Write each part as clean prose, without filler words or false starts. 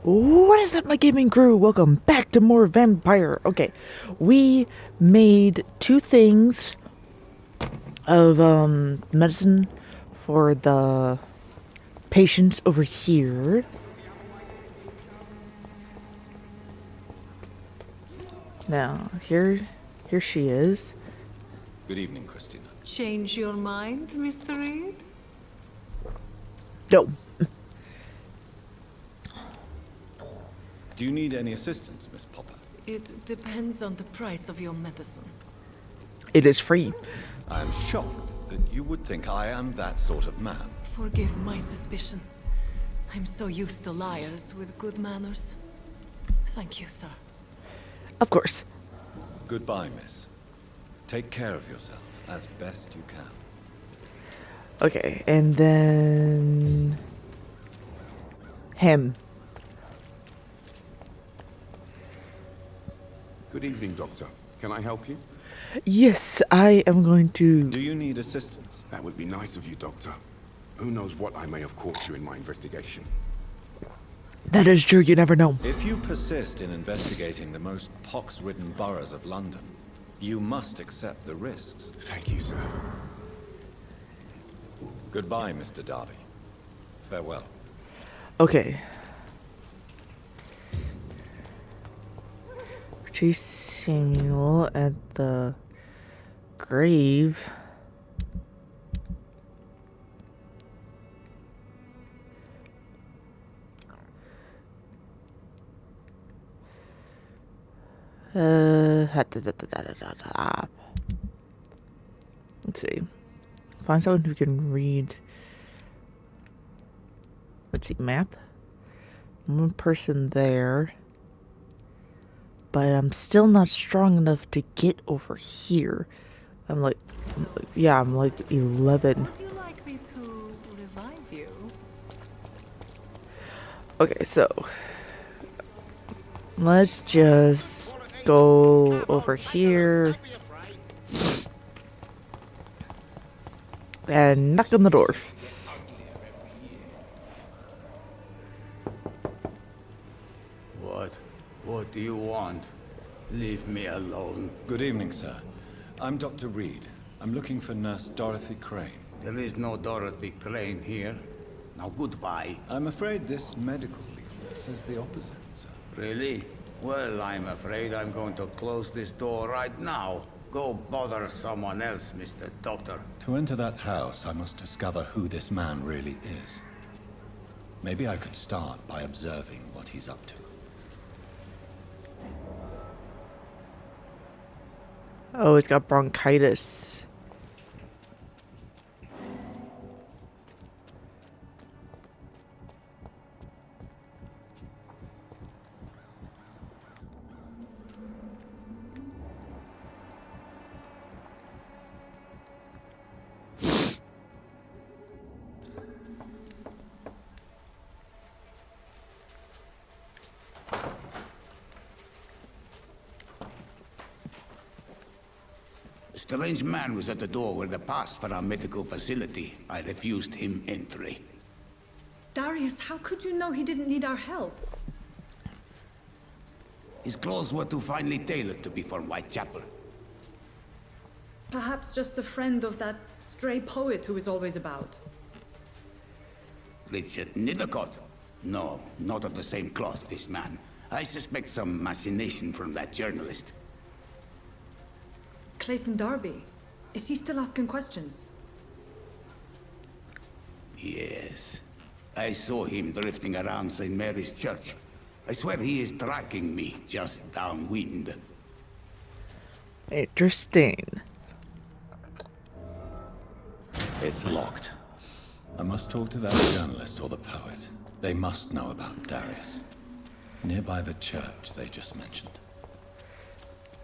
What is up, my gaming crew? Welcome back to more Vampyr. Okay, we made two things of medicine for the patients over here. Now, here she is. Good evening, Christina. Change your mind, Mr. Reed? No, Do you need any assistance, Miss Popper? It depends on the price of your medicine. it is free. I am shocked that you would think I am that sort of man. Forgive my suspicion. I'm so used to liars with good manners. Thank you, sir. Of course. Goodbye, miss. Take care of yourself as best you can. Okay, and then him. Good evening, Doctor. Can I help you? Yes, I am going to. Do you need assistance? That would be nice of you, Doctor. Who knows what I may have caught you in my investigation. That is true. You never know. If you persist in investigating the most pox-ridden boroughs of London, you must accept the risks. Thank you, sir. Goodbye, Mr. Darby. Farewell. Okay. She's Samuel at the grave. Let's see. Find someone who can read. Let's see, map. One person there. But I'm still not strong enough to get over here. I'm like 11. Would you like me to revive you? Okay, so let's just go over here and knock on the door. What do you want? Leave me alone. Good evening, sir. I'm Dr. Reed. I'm looking for Nurse Dorothy Crane. There is no Dorothy Crane here. Now goodbye. I'm afraid this medical leaflet says the opposite, sir. Really? Well, I'm afraid I'm going to close this door right now. Go bother someone else, Mr. Doctor. To enter that house, I must discover who this man really is. Maybe I could start by observing what he's up to. Oh, he's got bronchitis. A strange man was at the door with a pass for our medical facility. I refused him entry. Darius, how could you know he didn't need our help? His clothes were too finely tailored to be from Whitechapel. Perhaps just a friend of that stray poet who is always about. Richard Nithercott? No, not of the same cloth, this man. I suspect some machination from that journalist. Clayton Darby. Is he still asking questions? Yes. I saw him drifting around St. Mary's Church. I swear he is tracking me just downwind. Interesting. It's locked. I must talk to that journalist or the poet. They must know about Darius. Nearby the church they just mentioned.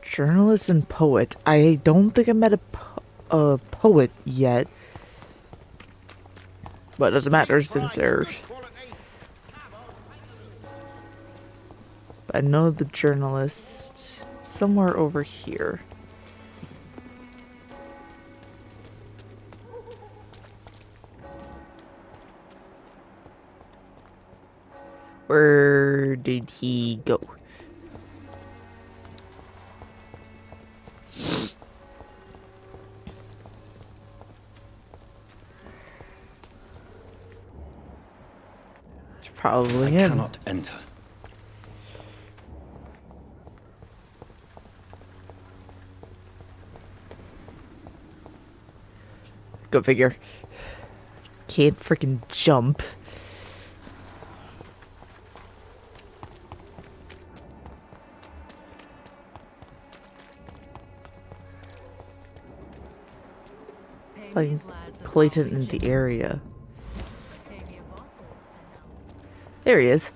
Journalist and poet. I don't think I met a poet yet. But it doesn't matter since they're... I know the journalist somewhere over here. Where'd did he go? It's probably I him. cannot enter. Go figure. Can't freaking jump. Like Clayton in the area. There he is.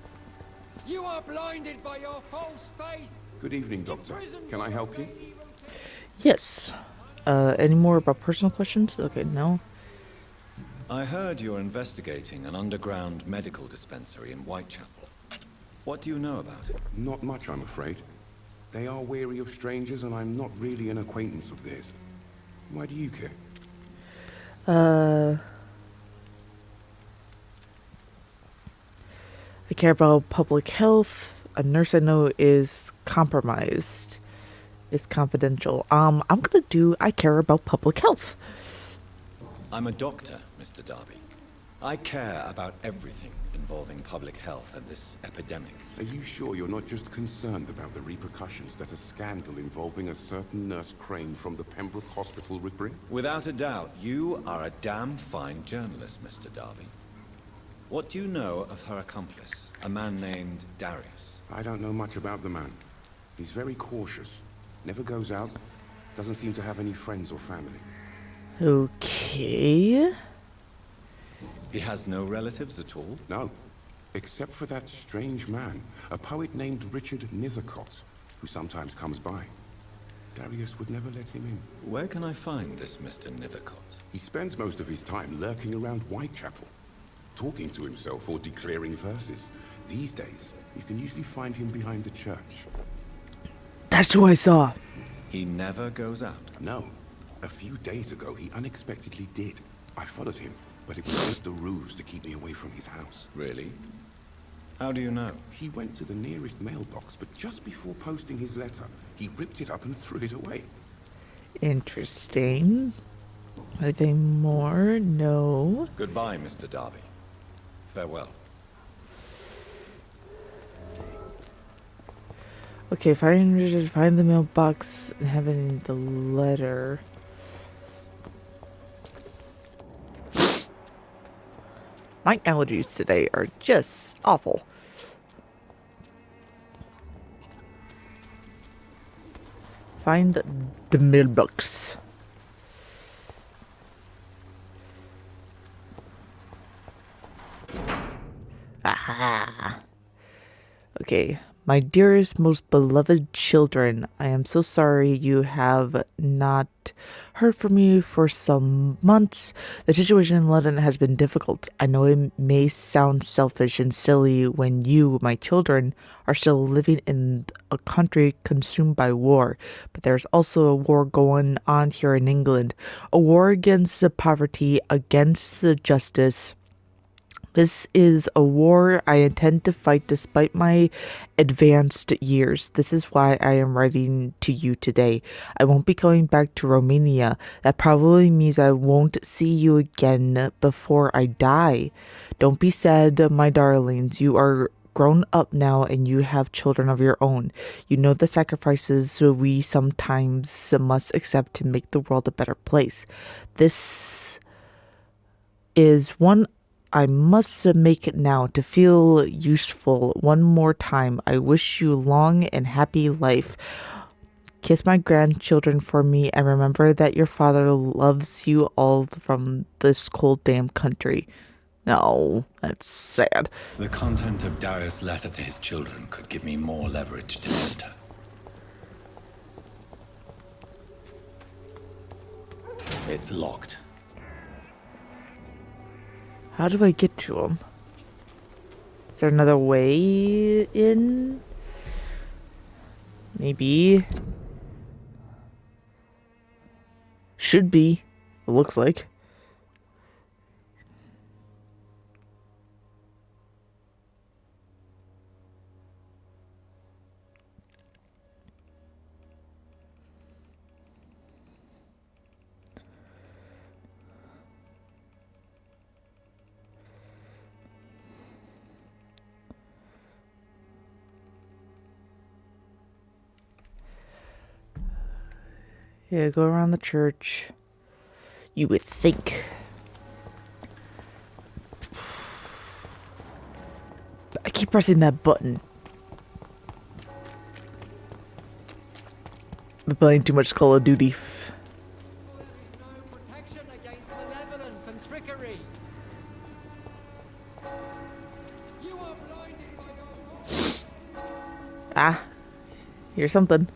You are blinded by your false faith. Good evening, Doctor. Can I help you? Yes. Any more about personal questions? Okay, no. I heard you're investigating an underground medical dispensary in Whitechapel. What do you know about it? Not much, I'm afraid. They are wary of strangers, and I'm not really an acquaintance of theirs. Why do you care? I care about public health. A nurse I know is compromised. It's confidential. I care about public health. I'm a doctor, Mr. Darby. I care about everything involving public health and this epidemic. Are you sure you're not just concerned about the repercussions that a scandal involving a certain Nurse Crane from the Pembroke Hospital would bring? Without a doubt, you are a damn fine journalist, Mr. Darby. What do you know of her accomplice, a man named Darius? I don't know much about the man. He's very cautious. Never goes out. Doesn't seem to have any friends or family. Okay. He has no relatives at all? No. Except for that strange man, a poet named Richard Nithercott, who sometimes comes by. Darius would never let him in. Where can I find this Mr. Nithercott? He spends most of his time lurking around Whitechapel, talking to himself or declaring verses. These days, you can usually find him behind the church. That's who I saw. He never goes out. No. A few days ago, he unexpectedly did. I followed him, but it was just a ruse to keep me away from his house. Really? How do you know? He went to the nearest mailbox, but just before posting his letter, he ripped it up and threw it away. Interesting. Anything more? No. Goodbye, Mr. Darby. Farewell. Okay, find the mailbox and having the letter. My allergies today are just awful. Find the mailbox. Aha. Okay. My dearest, most beloved children, I am so sorry you have not heard from me for some months. The situation in London has been difficult. I know it may sound selfish and silly when you, my children, are still living in a country consumed by war, but there's also a war going on here in England. A war against the poverty, against the justice. This is a war I intend to fight despite my advanced years. This is why I am writing to you today. I won't be going back to Romania. That probably means I won't see you again before I die. Don't be sad, my darlings. You are grown up now and you have children of your own. You know the sacrifices we sometimes must accept to make the world a better place. This is one I must make it now to feel useful. One more time, I wish you long and happy life. Kiss my grandchildren for me and remember that your father loves you all from this cold damn country. No, that's sad. The content of Darius' letter to his children could give me more leverage to enter. It's locked. How do I get to him? Is there another way in? Maybe. Should be. It looks like. Yeah, go around the church. You would think. I keep pressing that button. I'm playing too much Call of Duty. There is no protection against malevolence and trickery. You are blinded by your faults. Ah, here's something.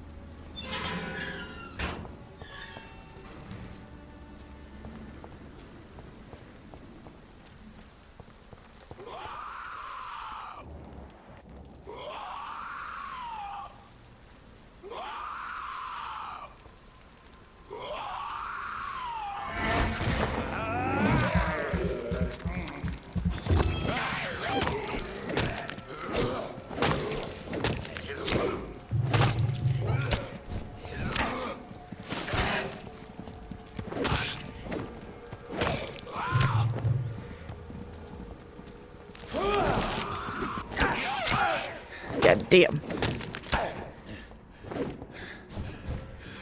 God damn.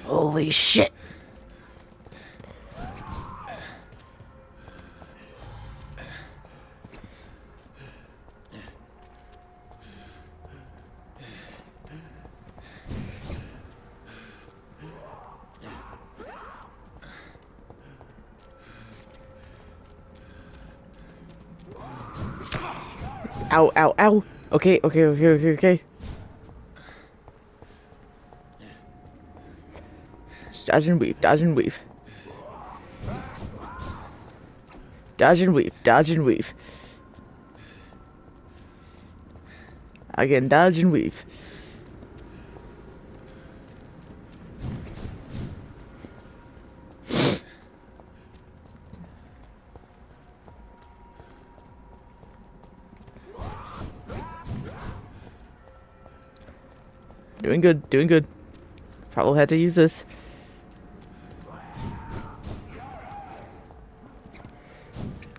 Holy shit. Ow, ow, ow. Okay, okay, okay, okay, okay. Just dodge and weave, dodge and weave. Dodge and weave, dodge and weave. Again, dodge and weave. Doing good, doing good. Probably had to use this.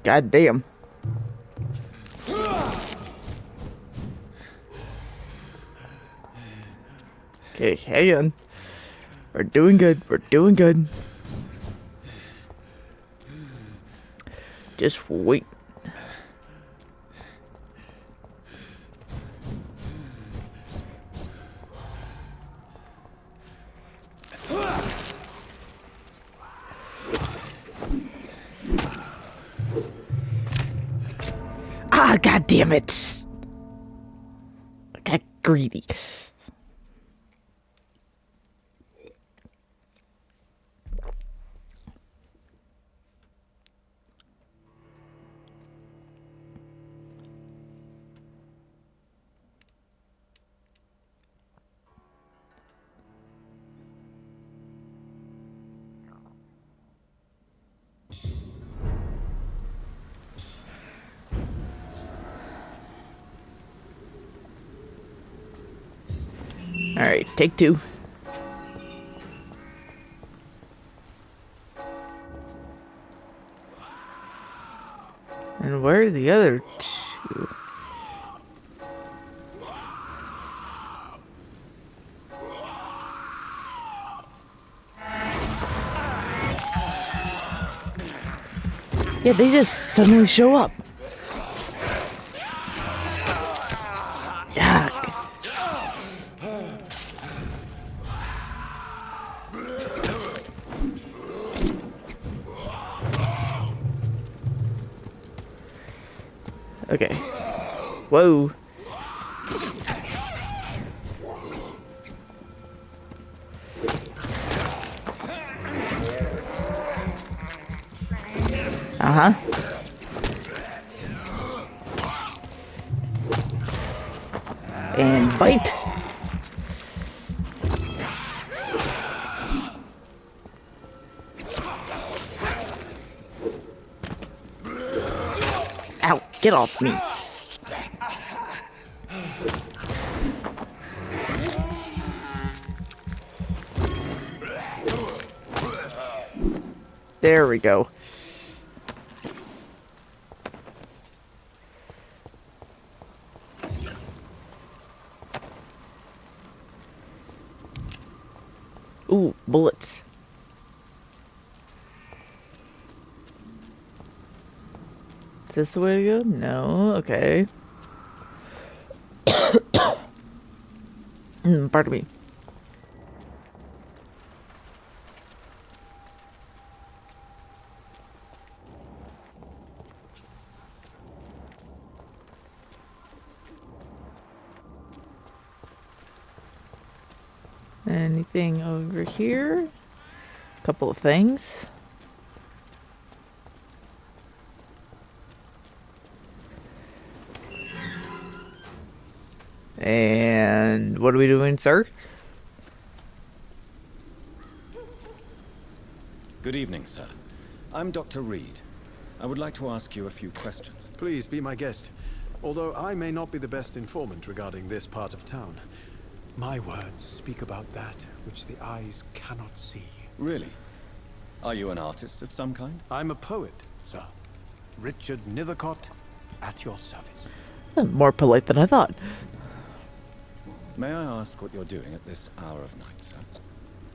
God damn. Okay, hang on. We're doing good, we're doing good. Just wait. Ah, god damn it! I got greedy. Alright, take two. And where are the other two? Yeah, they just suddenly show up. Yuck. Okay. Whoa. Uh-huh. And bite. Ow, get off me. There we go. Ooh, bullets. this the way to go? No. Okay. Pardon me. Anything over here? Couple of things. And what are we doing, sir? Good evening, sir. I'm Dr. Reed. I would like to ask you a few questions. Please be my guest. Although I may not be the best informant regarding this part of town, my words speak about that which the eyes cannot see. Really? Are you an artist of some kind? I'm a poet, sir. Richard Nethercott, at your service. More polite than I thought. May I ask what you're doing at this hour of night, sir?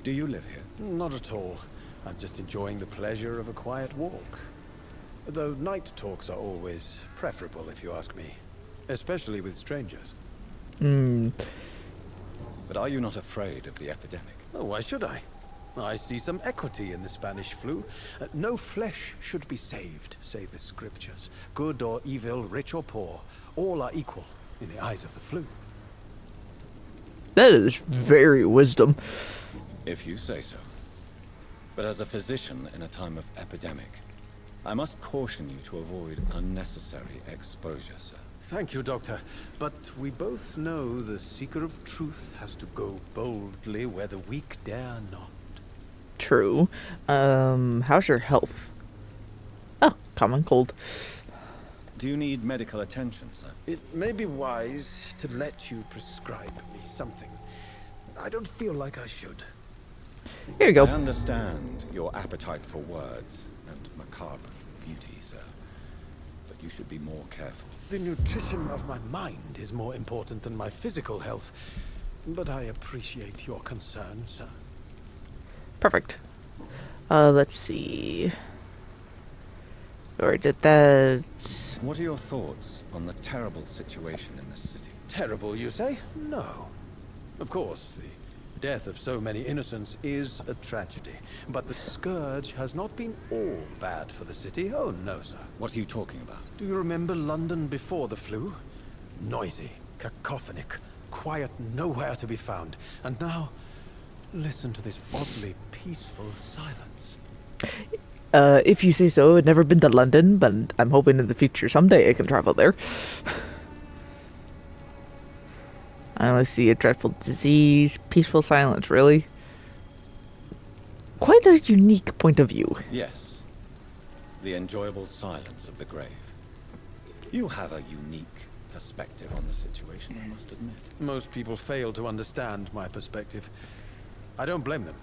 Do you live here? Not at all. I'm just enjoying the pleasure of a quiet walk. Though night talks are always preferable, if you ask me. Especially with strangers. But are you not afraid of the epidemic? Oh, why should I? I see some equity in the Spanish flu. No flesh should be saved, say the scriptures. Good or evil, rich or poor, all are equal in the eyes of the flu. That is very wisdom. If you say so. But as a physician in a time of epidemic, I must caution you to avoid unnecessary exposure, sir. Thank you, Doctor. But we both know the seeker of truth has to go boldly where the weak dare not. True. How's your health? Oh, common cold. Do you need medical attention, sir? It may be wise to let you prescribe me something. I don't feel like I should. Here you go. I understand your appetite for words and macabre beauty, sir. But you should be more careful. The nutrition of my mind is more important than my physical health. But I appreciate your concern, sir. Perfect. Let's see. Already did that. What are your thoughts on the terrible situation in this city? Terrible, you say? No. Of course, the death of so many innocents is a tragedy. But the scourge has not been all bad for the city. Oh, no, sir. What are you talking about? Do you remember London before the flu? Noisy, cacophonic, quiet nowhere to be found. And now, listen to this oddly peaceful silence. If you say so. I've never been to London, but I'm hoping in the future someday I can travel there. I only see a dreadful disease, peaceful silence, really. Quite a unique point of view. Yes. The enjoyable silence of the grave. You have a unique perspective on the situation, I must admit. Most people fail to understand my perspective. I don't blame them.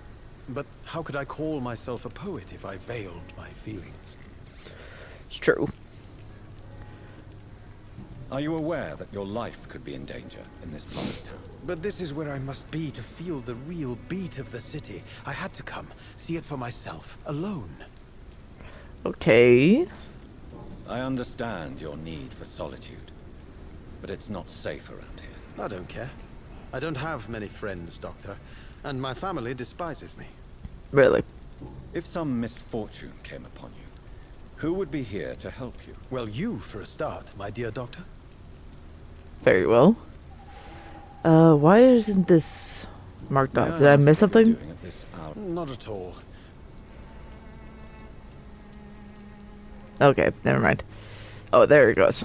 But how could I call myself a poet if I veiled my feelings? It's true. Are you aware that your life could be in danger in this part of town? But this is where I must be to feel the real beat of the city. I had to come, see it for myself, alone. Okay. I understand your need for solitude, but it's not safe around here. I don't care. I don't have many friends, Doctor, and my family despises me. Really? If some misfortune came upon you, who would be here to help you? Well, you for a start, my dear Doctor. Very well. Why isn't this marked off? Did I miss something? Doing at this hour? Not at all. Okay, never mind. Oh, there it goes.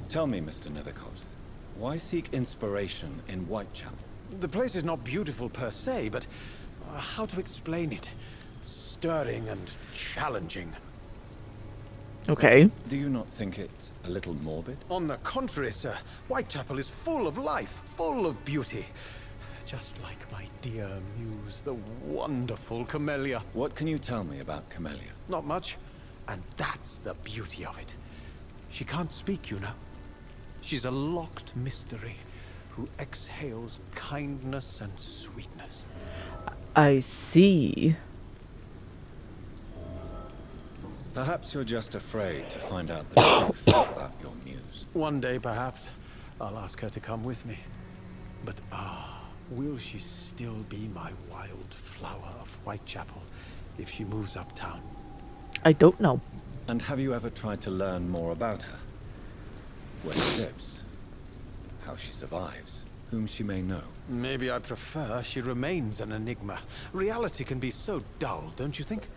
Tell me, Mr. Nethercott, why seek inspiration in Whitechapel? The place is not beautiful per se, but how to explain it? Stirring and challenging. Okay. Do you not think it a little morbid? On the contrary, sir. Whitechapel is full of life, full of beauty. Just like my dear muse, the wonderful Camellia. What can you tell me about Camellia? Not much. And that's the beauty of it. She can't speak, you know. She's a locked mystery who exhales kindness and sweetness. I see. Perhaps you're just afraid to find out the truth about your muse. One day, perhaps, I'll ask her to come with me. But will she still be my wild flower of Whitechapel if she moves uptown? I don't know. And have you ever tried to learn more about her? Where she lives? How she survives? Whom she may know? Maybe I prefer she remains an enigma. Reality can be so dull, don't you think?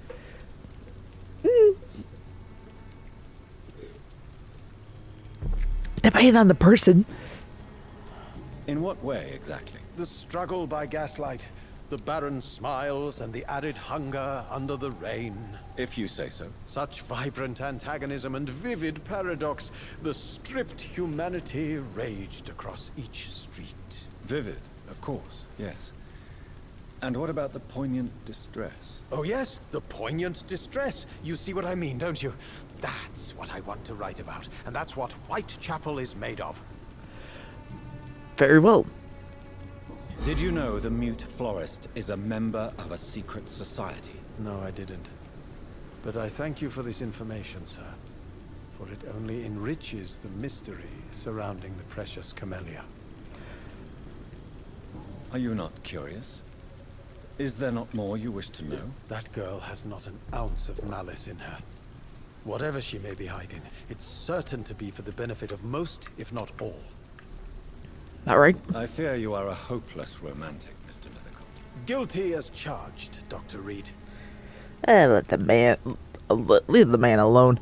Depending on the person. In what way, exactly? The struggle by gaslight, the barren smiles, and the added hunger under the rain. If you say so. Such vibrant antagonism and vivid paradox. The stripped humanity raged across each street. Vivid, of course, yes. And what about the poignant distress? Oh yes, the poignant distress. You see what I mean, don't you? That's what I want to write about, and that's what Whitechapel is made of. Very well. Did you know the mute florist is a member of a secret society? No, I didn't. But I thank you for this information, sir. For it only enriches the mystery surrounding the precious camellia. Are you not curious? Is there not more you wish to know? That girl has not an ounce of malice in her. Whatever she may be hiding, it's certain to be for the benefit of most, if not all. All right. I fear you are a hopeless romantic, Mr. Nethercott. Guilty as charged, Dr. Reed. Let the man, leave the man alone.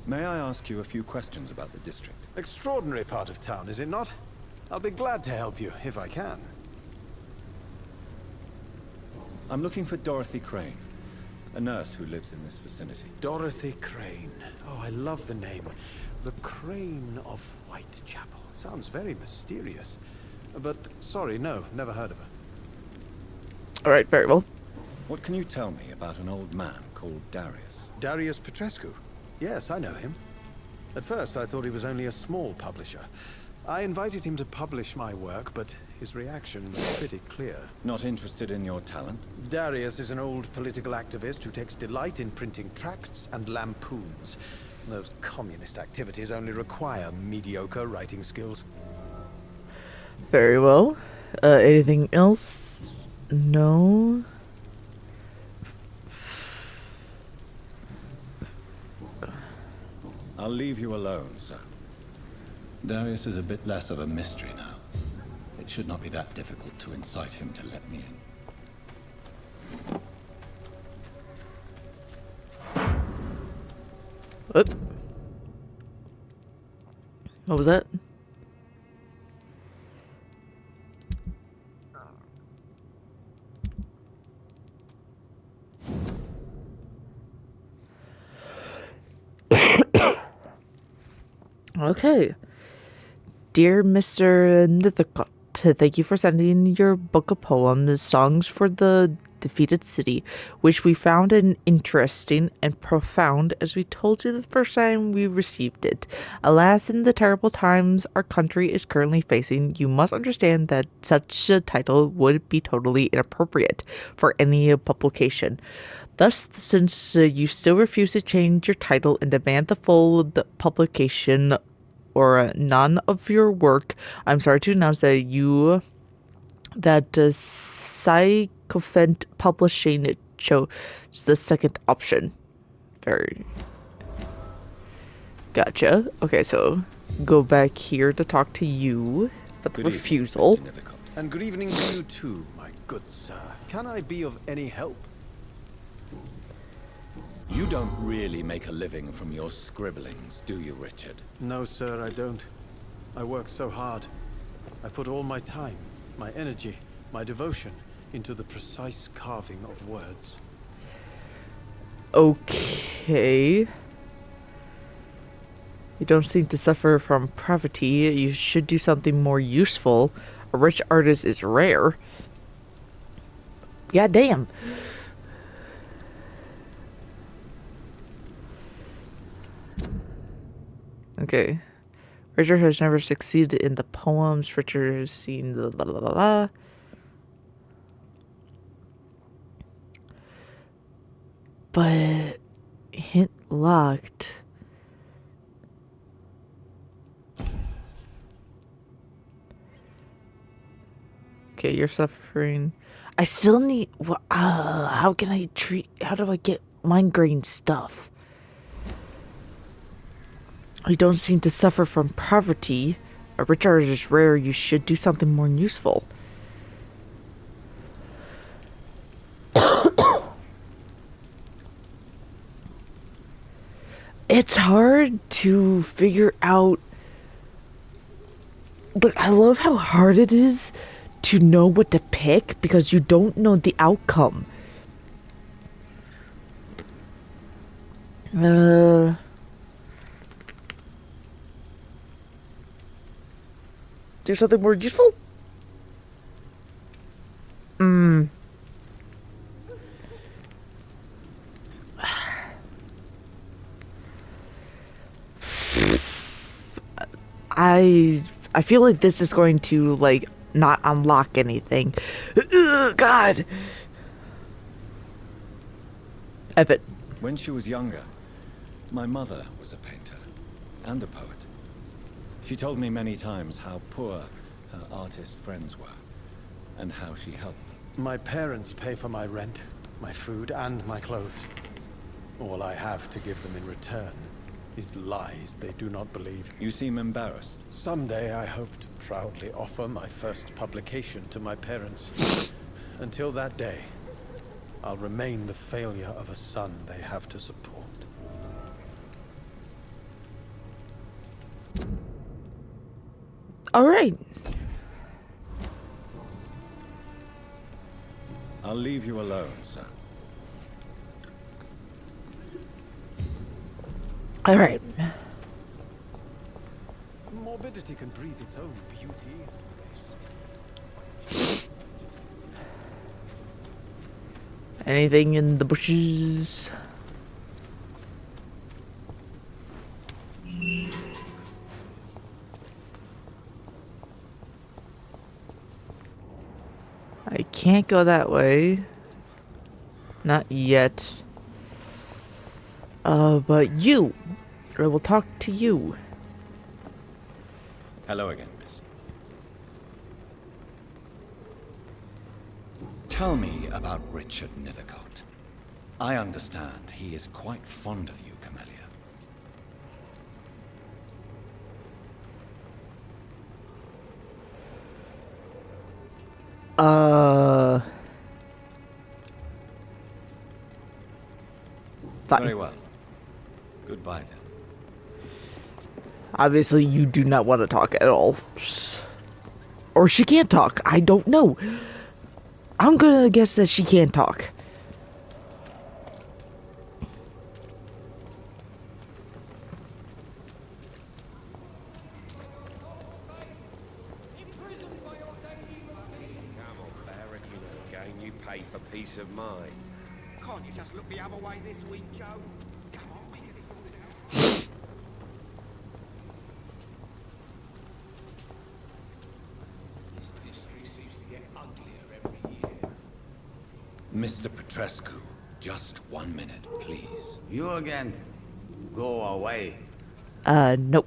May I ask you a few questions about the district? Extraordinary part of town, is it not? I'll be glad to help you, if I can. I'm looking for Dorothy Crane, a nurse who lives in this vicinity. Dorothy Crane. Oh, I love the name. The Crane of Whitechapel. Sounds very mysterious. But, sorry, no, never heard of her. All right, very well. What can you tell me about an old man called Darius? Darius Petrescu? Yes, I know him. At first, I thought he was only a small publisher. I invited him to publish my work, but his reaction was pretty clear. Not interested in your talent? Darius is an old political activist who takes delight in printing tracts and lampoons. Those communist activities only require mediocre writing skills. Very well. Anything else? No. I'll leave you alone, sir. Darius is a bit less of a mystery now. It should not be that difficult to incite him to let me in. Whoop. What was that? Okay. Dear Mr. Nithicott, thank you for sending your book of poems, Songs for the Defeated City, which we found interesting and profound as we told you the first time we received it. Alas, in the terrible times our country is currently facing, you must understand that such a title would be totally inappropriate for any publication. Thus, since you still refuse to change your title and demand the full publication or none of your work, I'm sorry to announce that Sycophant Publishing chose the second option. Very gotcha. Okay, so go back here to talk to you for the refusal. Evening, Mr. Nethercott. And good evening to you too, my good sir. Can I be of any help? You don't really make a living from your scribblings, do you, Richard? No, sir, I don't. I work so hard. I put all my time, my energy, my devotion into the precise carving of words. Okay. You don't seem to suffer from poverty. You should do something more useful. A rich artist is rare. God damn. Okay. Richard has never succeeded in the poems. Richard has seen the la la la la. But hint locked. Okay, you're suffering. I still need. How can I treat? How do I get migraine stuff? You don't seem to suffer from poverty. A recharge is rare. You should do something more useful. It's hard to figure out. But I love how hard it is to know what to pick because you don't know the outcome. Do something more useful? I feel like this is going to like not unlock anything. Ugh, God. Epic. When she was younger, my mother was a painter and a poet. She told me many times how poor her artist friends were and how she helped them. My parents pay for my rent, my food, and my clothes. All I have to give them in return is lies they do not believe. You seem embarrassed. Someday I hope to proudly offer my first publication to my parents. Until that day, I'll remain the failure of a son they have to support. All right. I'll leave you alone, sir. All right. Morbidity can breathe its own beauty. Anything in the bushes? I can't go that way. Not yet. But you. I will talk to you. Hello again, miss. Tell me about Richard Nethercott. I understand he is quite fond of you, Camellia. Fine. Very well. Goodbye then. Obviously, you do not want to talk at all. Or she can't talk. I don't know. I'm gonna guess that she can't talk. Come on, Barrett, you know again, you pay for peace of mind. Can't you just look the other way this week, Joe? Come on, we can sort it out. This district seems to get uglier every year. Mr. Petrescu, just 1 minute, please. You again? Go away. Nope.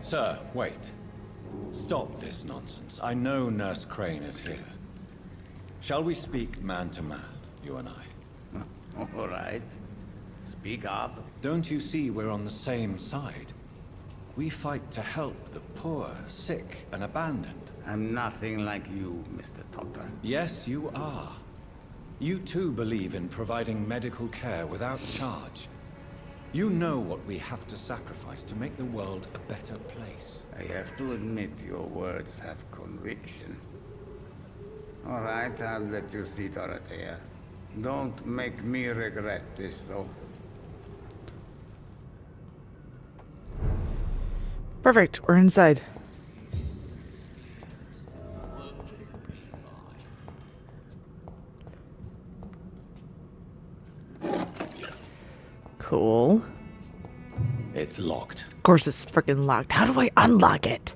Sir, wait. Stop this nonsense. I know Nurse Crane is here. Shall we speak man to man, you and I? All right. Speak up. Don't you see we're on the same side? We fight to help the poor, sick, and abandoned. I'm nothing like you, Mr. Doctor. Yes, you are. You too believe in providing medical care without charge. You know what we have to sacrifice to make the world a better place. I have to admit your words have conviction. All right, I'll let you see, Dorothea. Don't make me regret this, though. Perfect. We're inside. Cool. It's locked. Of course it's freaking locked. How do I unlock it?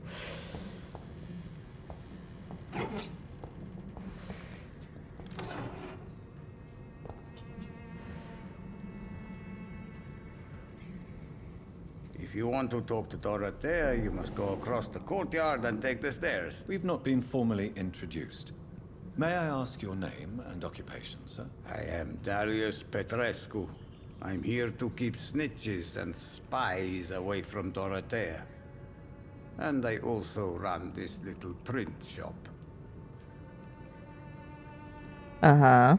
you want to talk to Dorothea, you must go across the courtyard and take the stairs. We've not been formally introduced. May I ask your name and occupation, sir? I am Darius Petrescu. I'm here to keep snitches and spies away from Dorothea. And I also run this little print shop. Uh-huh.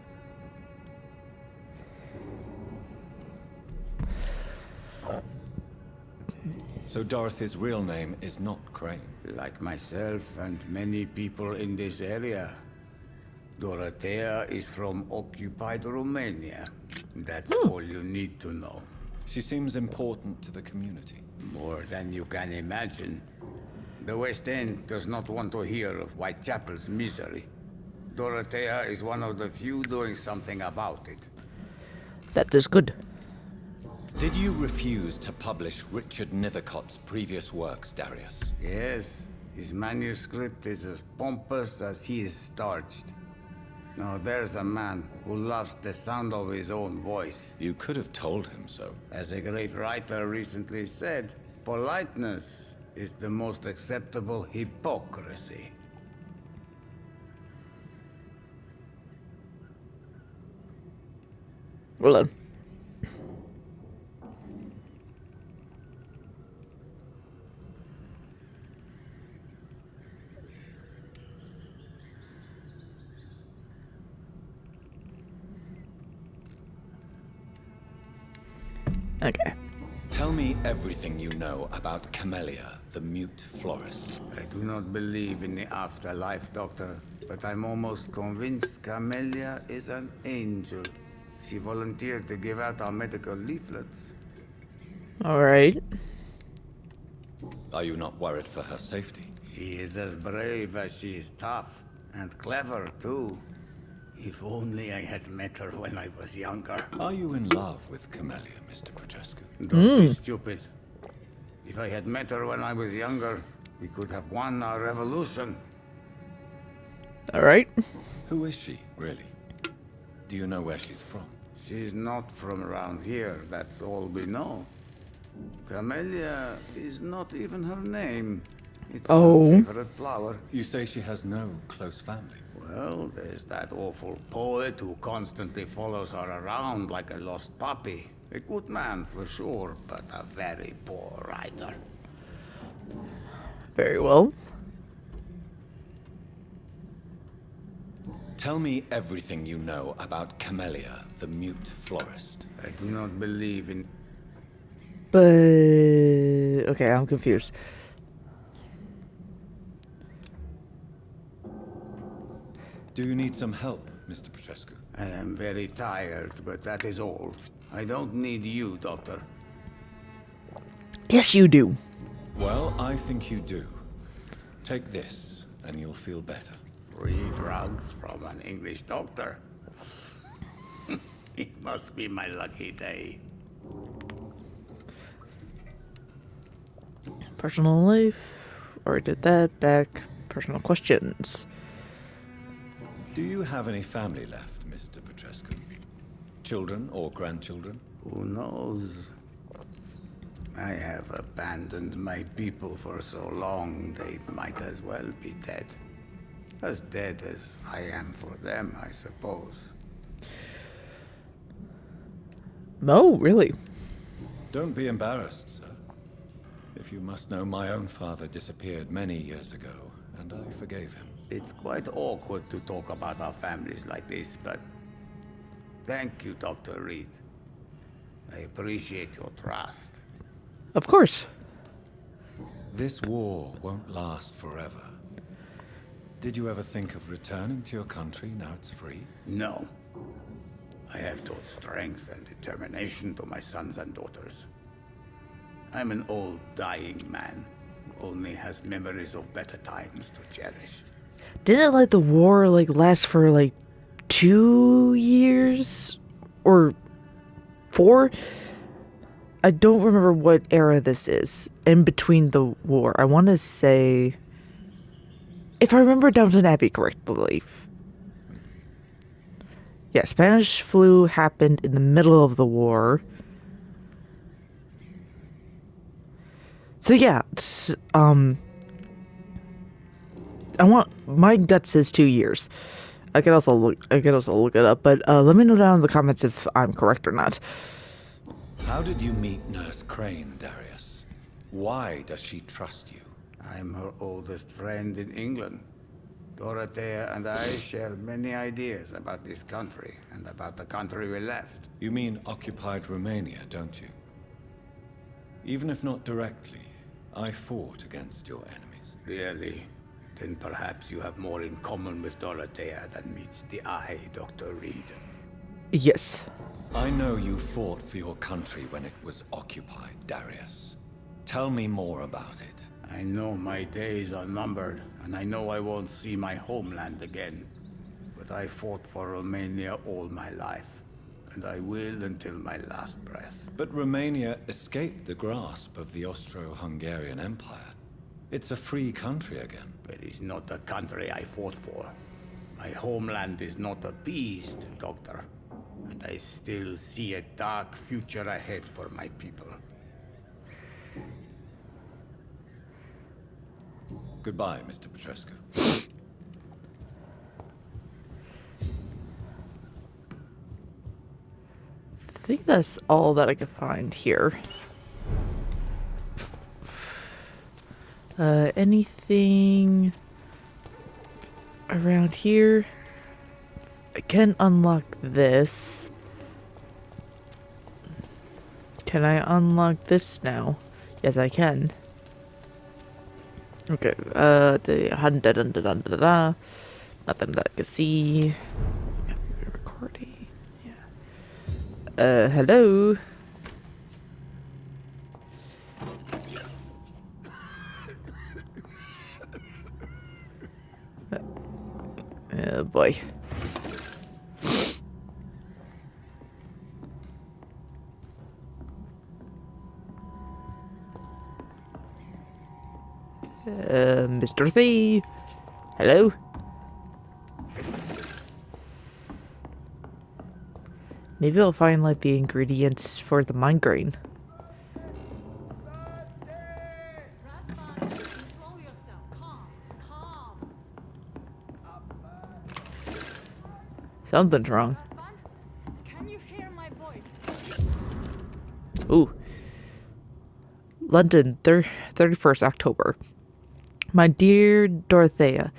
So Dorothy's real name is not Crane. Like myself and many people in this area, Dorothea is from occupied Romania. That's all you need to know. She seems important to the community. More than you can imagine. The West End does not want to hear of Whitechapel's misery. Dorothea is one of the few doing something about it. That is good. Did you refuse to publish Richard Nethercott's previous works, Darius? Yes, his manuscript is as pompous as he is starched. Now there's a man who loves the sound of his own voice. You could have told him so. As a great writer recently said, politeness is the most acceptable hypocrisy. Well done. Okay. Tell me everything you know about Camellia, the mute florist. I do not believe in the afterlife, Doctor, but I'm almost convinced Camellia is an angel. She volunteered to give out our medical leaflets. All right. Are you not worried for her safety? She is as brave as she is tough, and clever, too. If only I had met her when I was younger. Are you in love with Camellia, Mr. Petrescu? Don't be stupid. If I had met her when I was younger, we could have won our revolution. All right. Who is she, really? Do you know where she's from? She's not from around here, that's all we know. Camellia is not even her name. It's her favorite flower. You say she has no close family. Well, there's that awful poet who constantly follows her around like a lost puppy. A good man for sure, but a very poor writer. Very well. Tell me everything you know about Camellia, the mute florist. I do not believe in... But okay, I'm confused. Do you need some help, Mr. Petrescu? I am very tired, but that is all. I don't need you, Doctor. Yes, you do. Well, I think you do. Take this, and you'll feel better. Free drugs from an English doctor. It must be my lucky day. Personal life. Already did that. Back. Personal questions. Do you have any family left, Mr. Petrescu? Children or grandchildren? Who knows? I have abandoned my people for so long, they might as well be dead. As dead as I am for them, I suppose. Oh, really? Don't be embarrassed, sir. If you must know, my own father disappeared many years ago, and I forgave him. It's quite awkward to talk about our families like this, but... Thank you, Dr. Reed. I appreciate your trust. Of course. This war won't last forever. Did you ever think of returning to your country now it's free? No. I have taught strength and determination to my sons and daughters. I'm an old, dying man who only has memories of better times to cherish. Didn't like the war last for 2 years or 4? I don't remember what era this is in between the war. I want to say, if I remember Downton Abbey correctly, yeah, Spanish flu happened in the middle of the war. So yeah, I want my gut says 2 years. I could also look it up, but let me know down in the comments if I'm correct or not. How did you meet Nurse Crane, Darius? Why does she trust you? I'm her oldest friend in England. Dorothea and I share many ideas about this country and about the country we left. You mean occupied Romania, don't you? Even if not directly, I fought against your enemies. Really? Then perhaps you have more in common with Dorothea than meets the eye, Dr. Reed. Yes. I know you fought for your country when it was occupied, Darius. Tell me more about it. I know my days are numbered, and I know I won't see my homeland again. But I fought for Romania all my life, and I will until my last breath. But Romania escaped the grasp of the Austro-Hungarian Empire. It's a free country again. It is not the country I fought for. My homeland is not appeased, Doctor. And I still see a dark future ahead for my people. Goodbye, Mr. Petrescu. I think that's all that I could find here. Anything around here? I can unlock this. Can I unlock this now? Yes, I can. Okay, nothing that I can see. Recording, yeah. Hello? Oh boy. Mr. Thief. Hello? Maybe I'll find like the ingredients for the migraine. Something's wrong. Can you hear my voice? Ooh. London, 31st October. My dear Dorothea,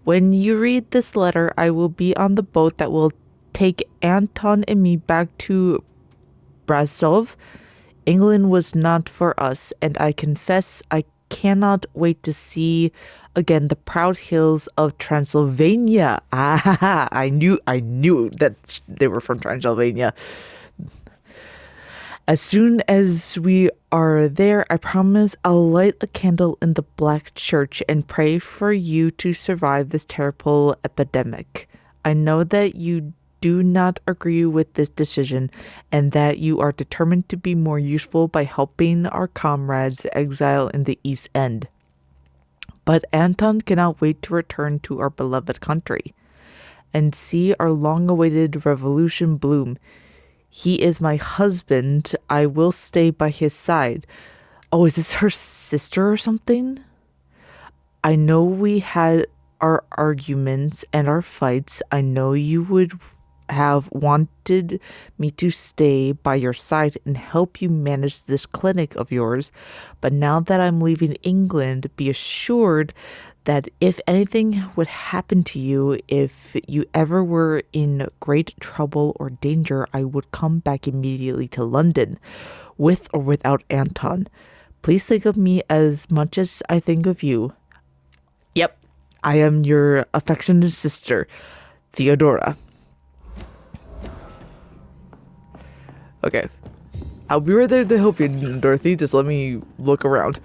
when you read this letter, I will be on the boat that will take Anton and me back to Brasov. England was not for us, and I confess I cannot wait to see again the proud hills of Transylvania. Ah, I knew that they were from Transylvania. As soon as we are there, I promise I'll light a candle in the Black Church and pray for you to survive this terrible epidemic. I know that you do not agree with this decision and that you are determined to be more useful by helping our comrades exiled in the East End. But Anton cannot wait to return to our beloved country and see our long-awaited revolution bloom. He is my husband. I will stay by his side. Oh, is this her sister or something? I know we had our arguments and our fights. I know you would have wanted me to stay by your side and help you manage this clinic of yours. But now that I'm leaving England, be assured that if anything would happen to you, if you ever were in great trouble or danger, I would come back immediately to London, with or without Anton. Please think of me as much as I think of you. Yep, I am your affectionate sister, Theodora. Okay. I'll be right there to help you, Dorothy. Just let me look around.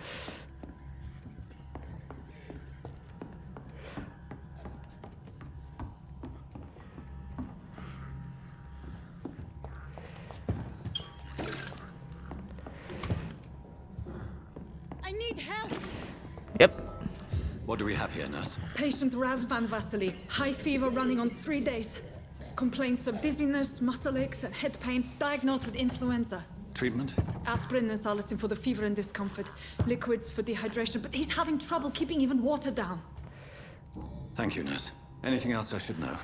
I need help! Yep. What do we have here, nurse? Patient Razvan Vasily. High fever running on 3 days. Complaints of dizziness, muscle aches, and head pain. Diagnosed with influenza. Treatment? Aspirin and salicin for the fever and discomfort. Liquids for dehydration, but he's having trouble keeping even water down. Thank you, nurse. Anything else I should know?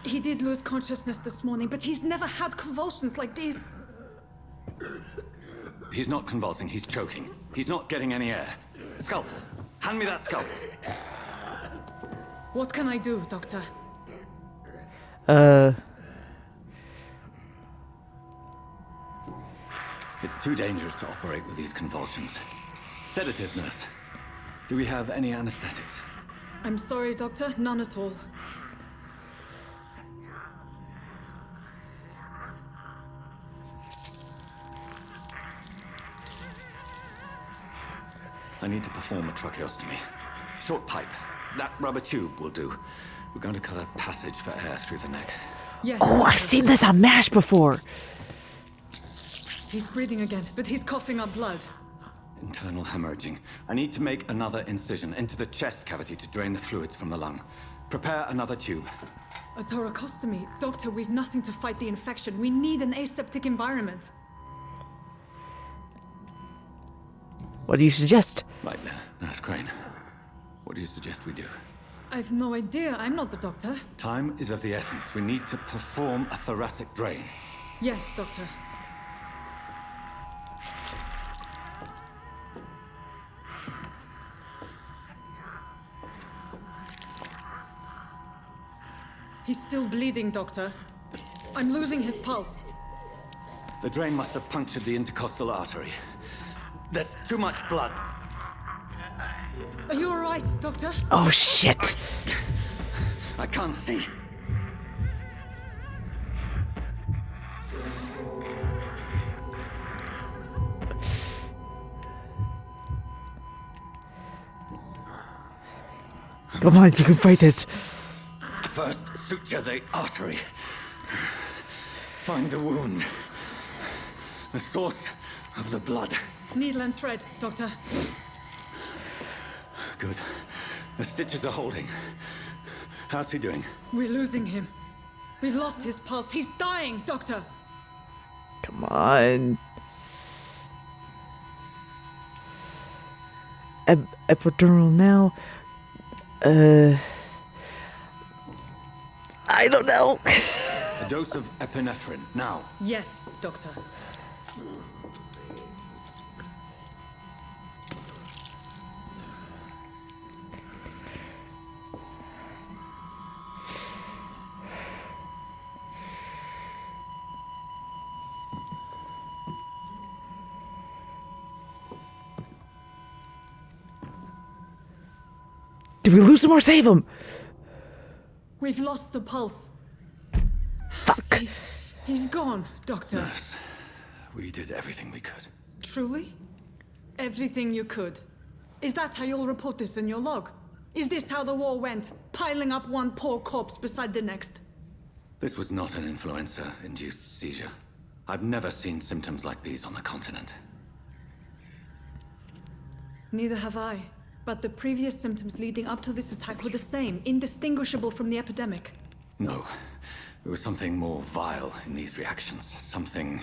He did lose consciousness this morning, but he's never had convulsions like these. He's not convulsing, he's choking. He's not getting any air. Scalpel! Hand me that scalpel! What can I do, Doctor? It's too dangerous to operate with these convulsions. Sedative, nurse. Do we have any anesthetics? I'm sorry, Doctor, none at all. I need to perform a tracheostomy. Short pipe. That rubber tube will do. We're going to cut a passage for air through the neck. Yes. Oh, I've seen this on MASH before. He's breathing again, but he's coughing up blood. Internal hemorrhaging. I need to make another incision into the chest cavity to drain the fluids from the lung. Prepare another tube. A thoracostomy? Doctor, we've nothing to fight the infection. We need an aseptic environment. What do you suggest? Right then, Nurse Crane. What do you suggest we do? I've no idea. I'm not the doctor. Time is of the essence. We need to perform a thoracic drain. Yes, Doctor. He's still bleeding, Doctor. I'm losing his pulse. The drain must have punctured the intercostal artery. There's too much blood. Are you all right, Doctor? Oh, shit. I can't see. Come on, you can fight it. First, suture the artery. Find the wound. The source of the blood. Needle and thread, Doctor. Good. The stitches are holding. How's he doing? We're losing him. We've lost his pulse. He's dying, Doctor. Come on. Epidural now. I don't know. A dose of epinephrine, now. Yes, Doctor. Did we lose him or save him? We've lost the pulse. Fuck. He's gone, Doctor. Nurse, we did everything we could. Truly? Everything you could. Is that how you'll report this in your log? Is this how the war went? Piling up one poor corpse beside the next? This was not an influenza-induced seizure. I've never seen symptoms like these on the continent. Neither have I. But the previous symptoms leading up to this attack were the same, indistinguishable from the epidemic. No. There was something more vile in these reactions. Something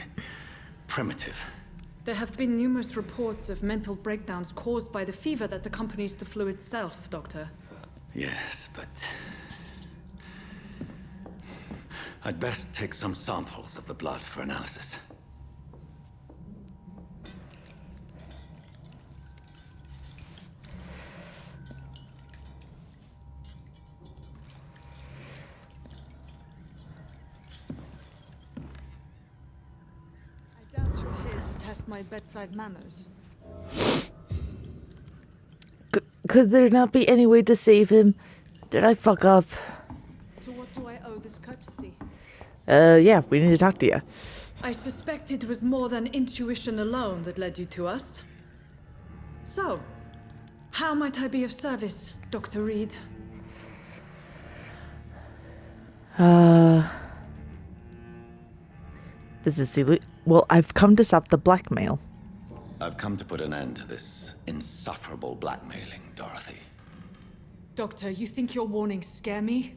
primitive. There have been numerous reports of mental breakdowns caused by the fever that accompanies the flu itself, Doctor. Yes, but... I'd best take some samples of the blood for analysis. I doubt you're here to test my bedside manners. Could there not be any way to save him? Did I fuck up? To what do I owe this courtesy? Yeah, we need to talk to you. I suspect it was more than intuition alone that led you to us. So, how might I be of service, Dr. Reed? This is silly. Well, I've come to stop the blackmail. I've come to put an end to this insufferable blackmailing, Dorothy. Doctor, you think your warnings scare me?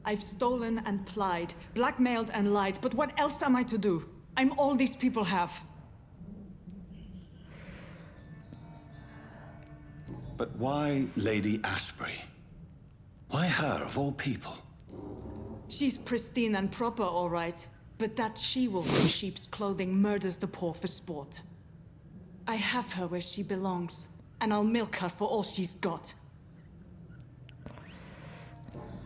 I've stolen and plied, blackmailed and lied, but what else am I to do? I'm all these people have. But why Lady Ashbury? Why her, of all people? She's pristine and proper, all right. But that she-wolf in sheep's clothing murders the poor for sport. I have her where she belongs, and I'll milk her for all she's got.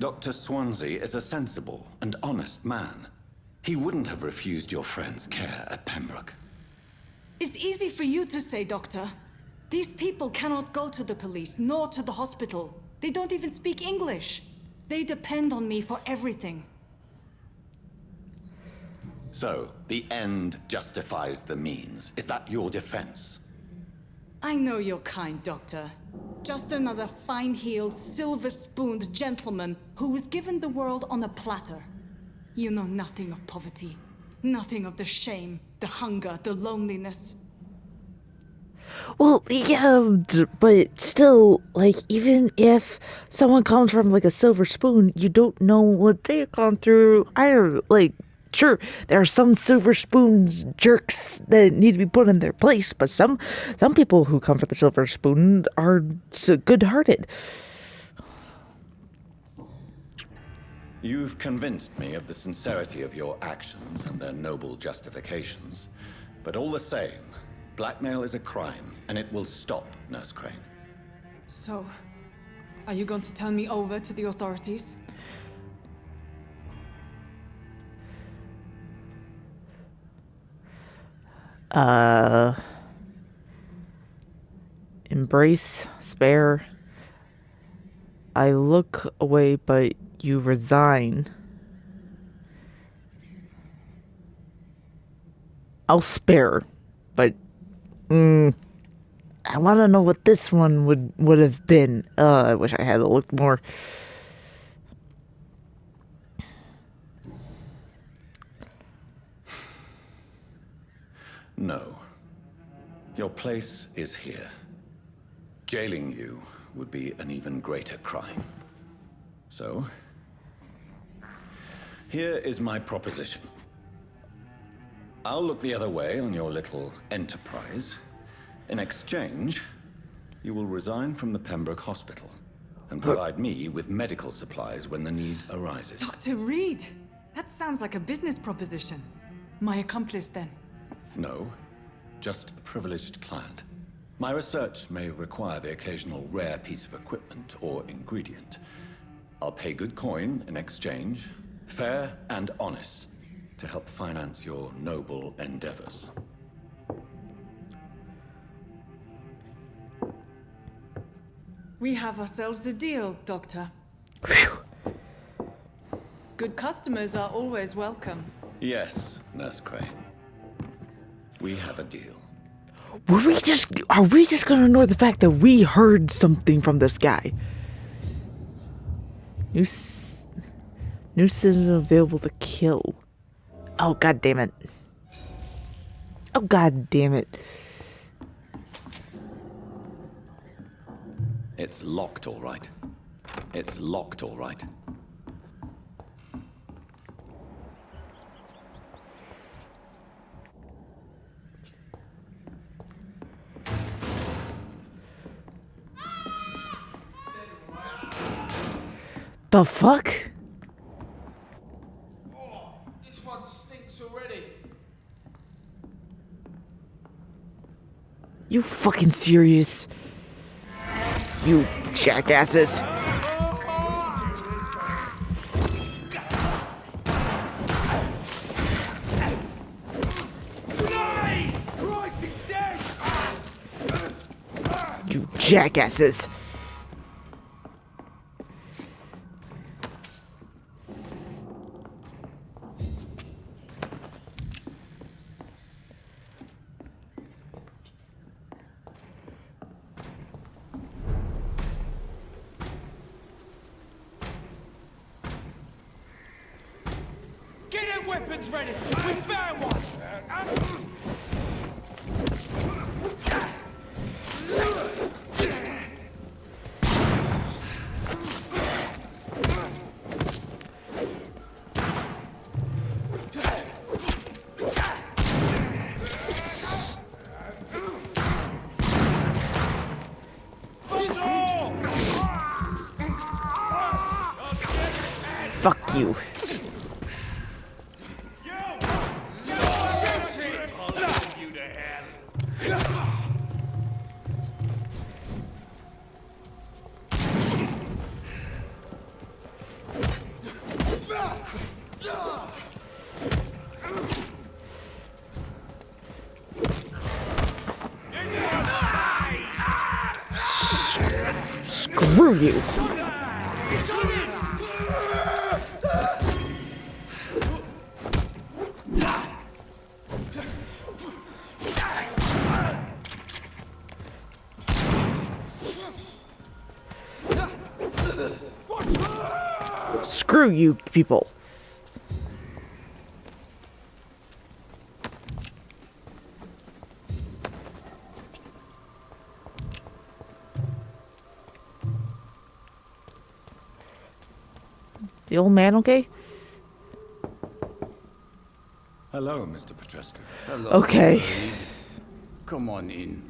Dr. Swansea is a sensible and honest man. He wouldn't have refused your friend's care at Pembroke. It's easy for you to say, Doctor. These people cannot go to the police, nor to the hospital. They don't even speak English. They depend on me for everything. So, the end justifies the means. Is that your defense? I know you're kind, Doctor. Just another fine-heeled, silver-spooned gentleman who was given the world on a platter. You know nothing of poverty. Nothing of the shame, the hunger, the loneliness. Well, yeah, but still, like, even if someone comes from, like, a silver spoon, you don't know what they've gone through either. Like, sure, there are some silver spoons jerks that need to be put in their place, but some people who come from the silver spoon are good-hearted. You've convinced me of the sincerity of your actions and their noble justifications. But all the same, blackmail is a crime, and it will stop, Nurse Crane. So, are you going to turn me over to the authorities? Embrace, spare. I look away, but you resign. I'll spare, but I want to know what this one would have been. I wish I had looked more. No. Your place is here. Jailing you would be an even greater crime. So, here is my proposition. I'll look the other way on your little enterprise. In exchange, you will resign from the Pembroke Hospital and provide me with medical supplies when the need arises. Dr. Reed! That sounds like a business proposition. My accomplice, then. No, just a privileged client. My research may require the occasional rare piece of equipment or ingredient. I'll pay good coin in exchange, fair and honest, to help finance your noble endeavors. We have ourselves a deal, Doctor. Good customers are always welcome. Yes, Nurse Crane. We have a deal. Are we just gonna ignore the fact that we heard something from this guy? Nuisance available to kill. Oh, god damn it. Oh, god damn it. It's locked, all right. It's locked, all right. The fuck? Oh, this one stinks already. You fucking serious? You jackasses. Christ, he's dead! You jackasses. Get them weapons ready! We found one! Fuck you. Screw you. Screw you, people. The old man okay? Hello, Mr. Petrescu. Hello, Okay. Dr. Reed. Come on in.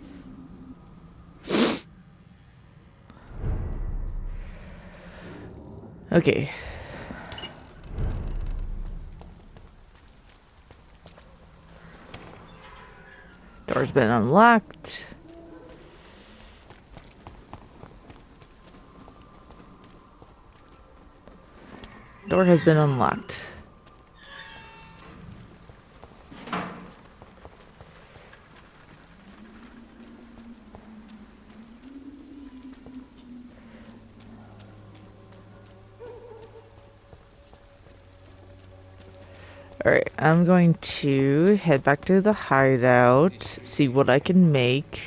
Okay. Door's been unlocked. Door has been unlocked. Alright, I'm going to head back to the hideout, see what I can make.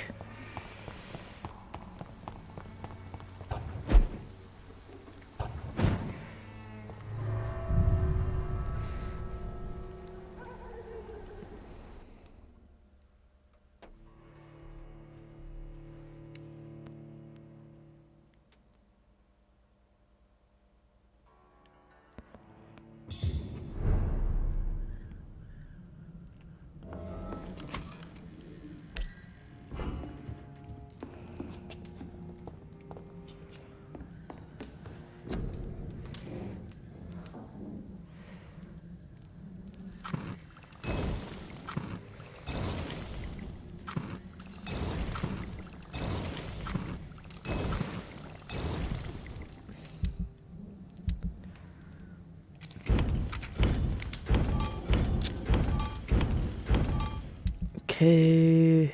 Okay.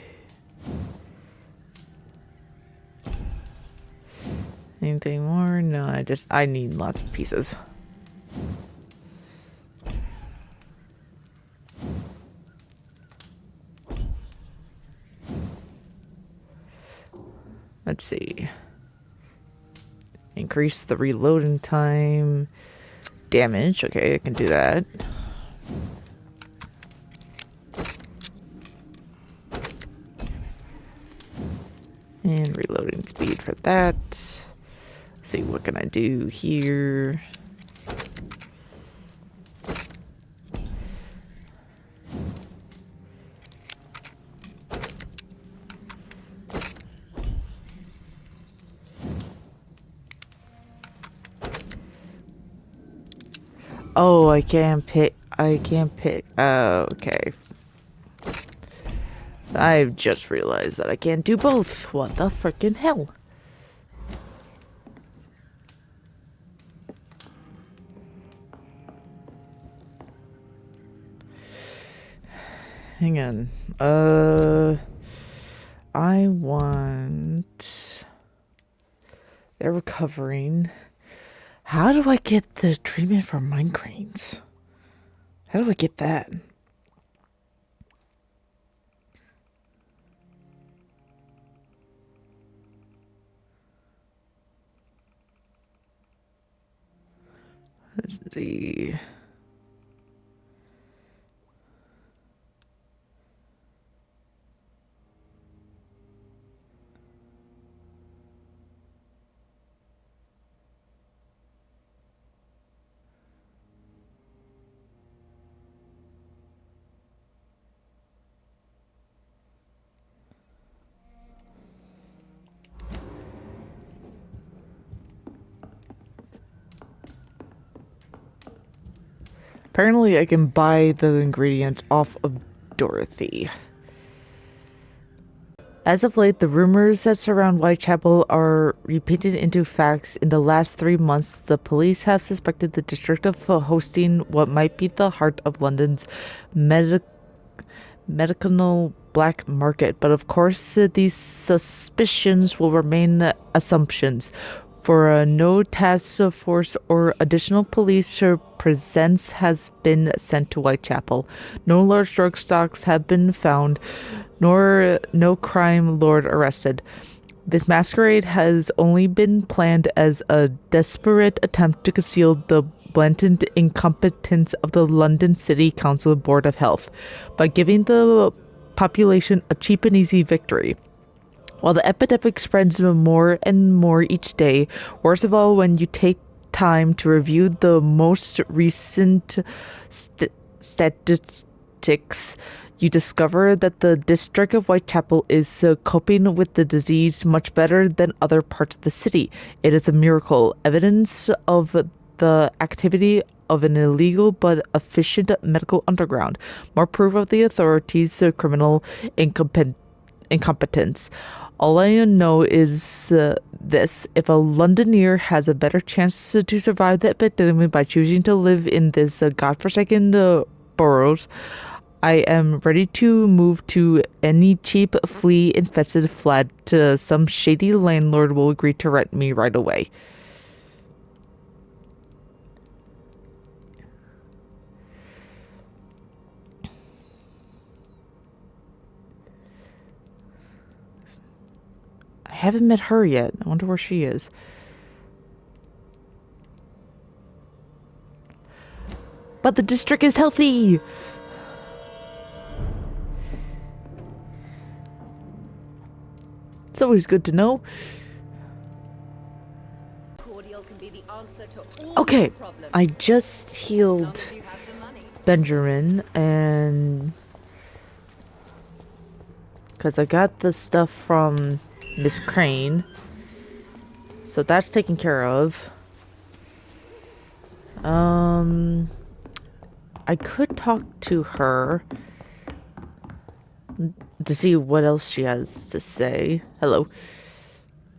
Anything more? No, I need lots of pieces. Let's see. Increase the reloading time. Damage. Okay, I can do that. And reloading speed for that. Let's see, what can I do here? Oh, I can't pick. Oh, okay. I've just realized that I can't do both. What the frickin' hell? Hang on. I want... They're recovering. How do I get the treatment for migraines? How do I get that? Let's see. Apparently I can buy the ingredients off of Dorothy. As of late, the rumors that surround Whitechapel are repeated into facts. In the last 3 months, the police have suspected the district of hosting what might be the heart of London's medicinal black market. But of course, these suspicions will remain assumptions. For no task force or additional police presence has been sent to Whitechapel. No large drug stocks have been found, nor no crime lord arrested. This masquerade has only been planned as a desperate attempt to conceal the blatant incompetence of the London City Council Board of Health by giving the population a cheap and easy victory. While the epidemic spreads more and more each day, worst of all when you take time to review the most recent statistics, you discover that the district of Whitechapel is coping with the disease much better than other parts of the city. It is a miracle, evidence of the activity of an illegal but efficient medical underground, more proof of the authorities' criminal incompetence. All I know is this: if a Londoner has a better chance to survive the epidemic by choosing to live in this godforsaken boroughs, I am ready to move to any cheap, flea-infested flat some shady landlord will agree to rent me right away. I haven't met her yet. I wonder where she is. But the district is healthy! It's always good to know. Okay, I just healed Benjamin, and because I got the stuff from Miss Crane, so that's taken care of. I could talk to her to see what else she has to say. Hello.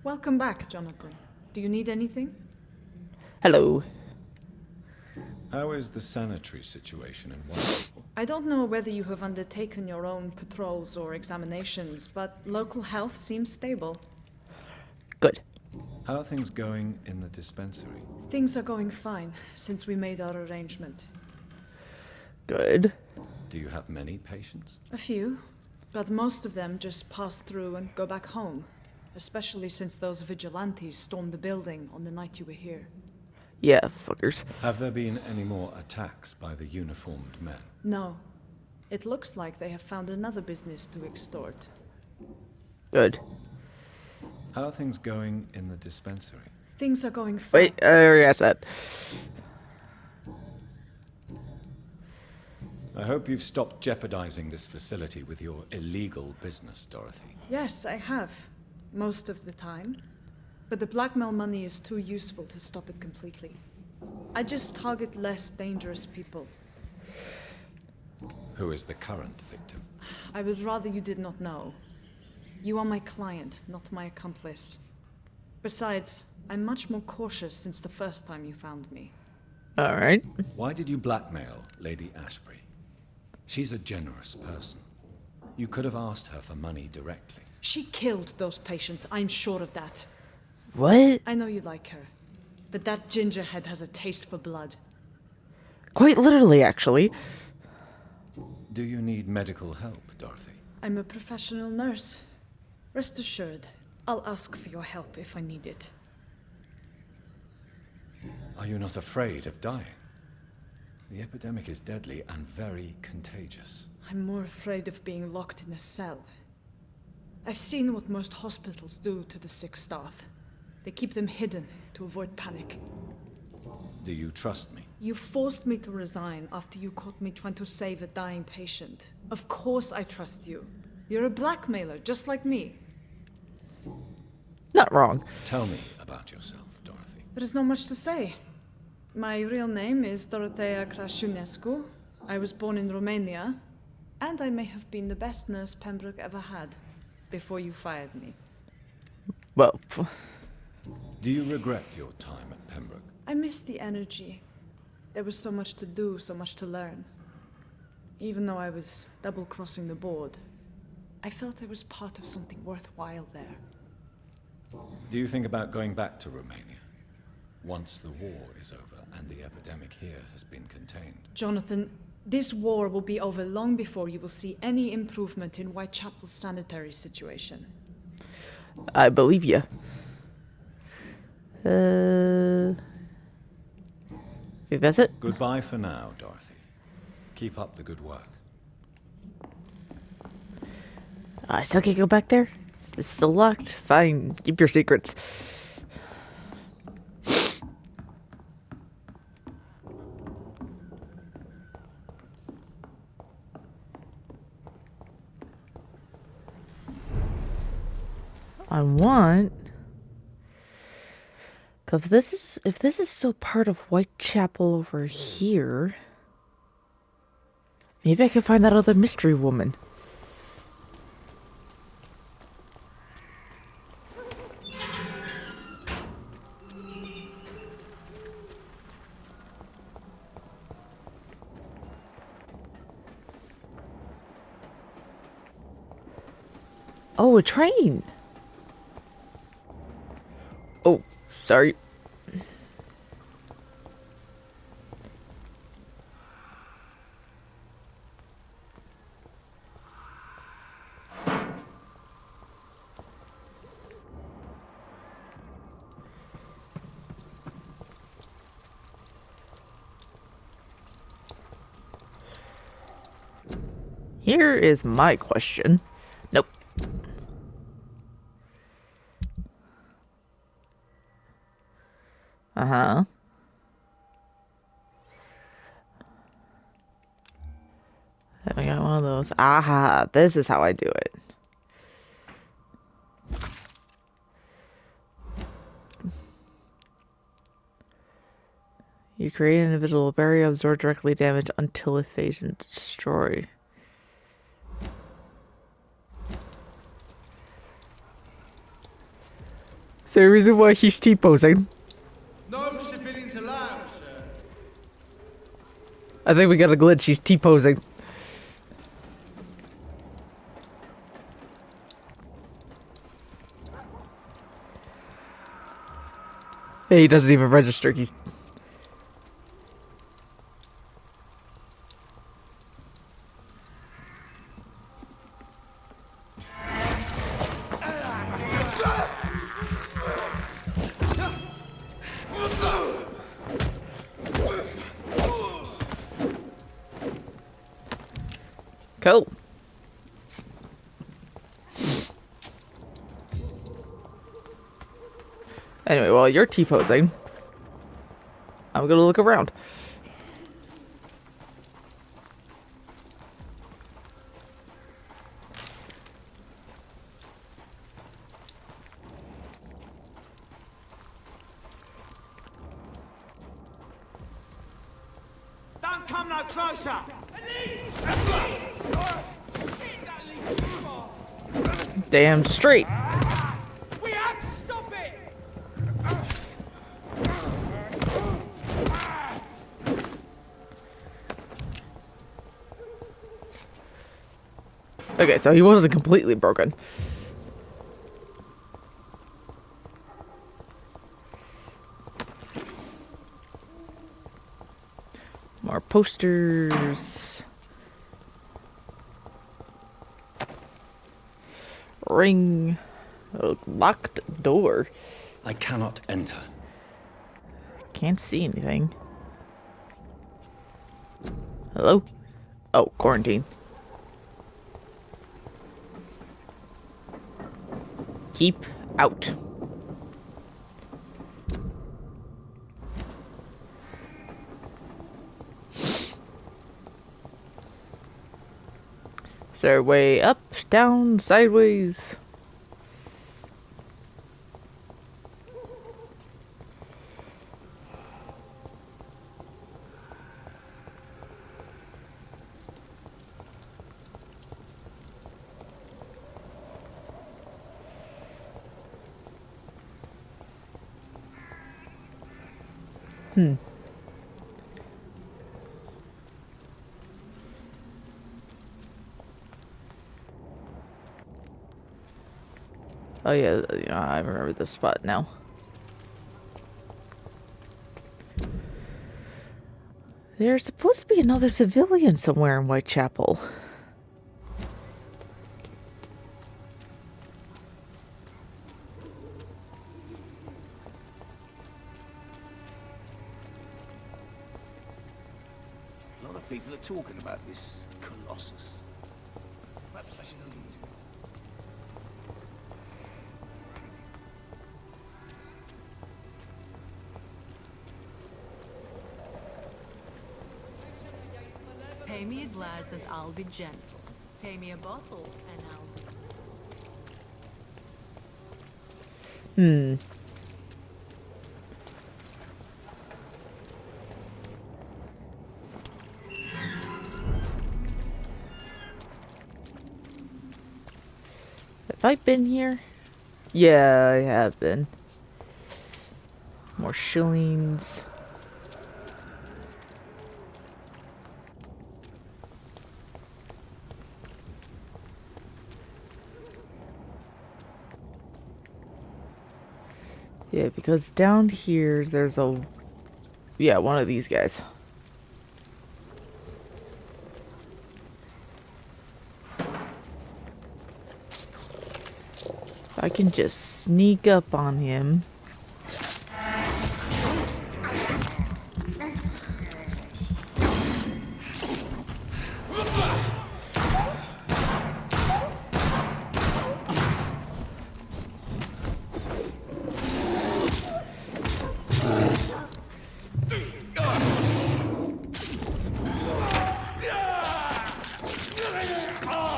Welcome back, Jonathan. Do you need anything? Hello. How is the sanitary situation in Whitechapel? I don't know whether you have undertaken your own patrols or examinations, but local health seems stable. Good. How are things going in the dispensary? Things are going fine since we made our arrangement. Good. Do you have many patients? A few, but most of them just pass through and go back home, especially since those vigilantes stormed the building on the night you were here. Yeah, fuckers. Have there been any more attacks by the uniformed men? No. It looks like they have found another business to extort. Good. How are things going in the dispensary? Things are going fine. Wait, I already asked that. I hope you've stopped jeopardizing this facility with your illegal business, Dorothy. Yes, I have. Most of the time. But the blackmail money is too useful to stop it completely. I just target less dangerous people. Who is the current victim? I would rather you did not know. You are my client, not my accomplice. Besides, I'm much more cautious since the first time you found me. Alright. Why did you blackmail Lady Ashbury? She's a generous person. You could have asked her for money directly. She killed those patients, I'm sure of that. What? I know you like her, but that gingerhead has a taste for blood. Quite literally, actually. Do you need medical help, Dorothy? I'm a professional nurse. Rest assured, I'll ask for your help if I need it. Are you not afraid of dying? The epidemic is deadly and very contagious. I'm more afraid of being locked in a cell. I've seen what most hospitals do to the sick staff. They keep them hidden to avoid panic. Do you trust me? You forced me to resign after you caught me trying to save a dying patient. Of course I trust you. You're a blackmailer, just like me. Not wrong. Tell me about yourself, Dorothy. There is not much to say. My real name is Dorothea Crashunescu. I was born in Romania, and I may have been the best nurse Pembroke ever had, before you fired me. Well, Do you regret your time at Pembroke? I miss the energy. There was so much to do, so much to learn. Even though I was double-crossing the board, I felt I was part of something worthwhile there. Do you think about going back to Romania? Once the war is over and the epidemic here has been contained. Jonathan, this war will be over long before you will see any improvement in Whitechapel's sanitary situation. I believe you. Think that's it? Goodbye for now, Dorothy. Keep up the good work. I still can't go back there? It's still locked? Fine, keep your secrets. I want... If this is still part of Whitechapel over here, maybe I can find that other mystery woman. Oh, a train! Oh, sorry. Here is my question. Nope. Uh-huh. I got one of those. Aha, this is how I do it. You create an individual barrier, absorb directly damage until it fades and destroy. Is there a reason why he's T-posing? No civilians allowed, sir. I think we got a glitch. He's T-posing. He doesn't even register. He's... Cool. Anyway, while you're T-posing, I'm gonna look around. Don't come no closer! Damn straight. We have to stop it! Okay, so he wasn't completely broken. More posters. Ring. A locked door. I cannot enter. Can't see anything. Hello? Oh, quarantine. Keep out. Is there a way up, down, sideways? Oh yeah, I remember this spot now. There's supposed to be another civilian somewhere in Whitechapel. A lot of people are talking about this Colossus. Perhaps I should look into it. Pay me a glass and I'll be gentle. Pay me a bottle and I'll be... Have I been here? Yeah, I have been. More shillings. Yeah, because down here there's a... Yeah, one of these guys. I can just sneak up on him.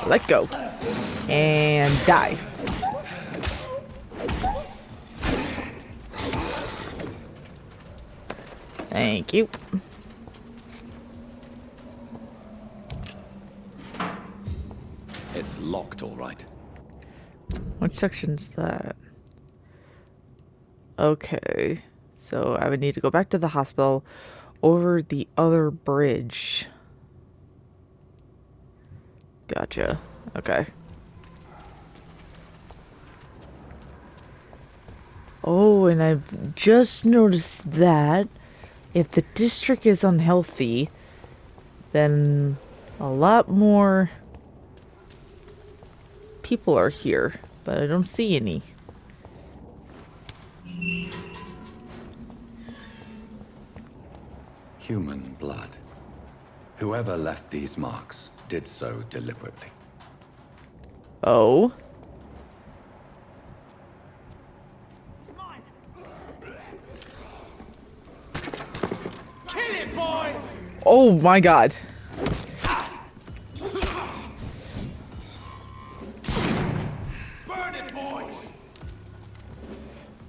Let go. And die. Thank you. It's locked, all right. What section's that? Okay. So I would need to go back to the hospital over the other bridge. Gotcha. Okay. Oh, and I've just noticed that if the district is unhealthy, then a lot more people are here, but I don't see any. Human blood. Whoever left these marks did so deliberately. Oh? Kill it, boy! Oh my god. Burn it, boys!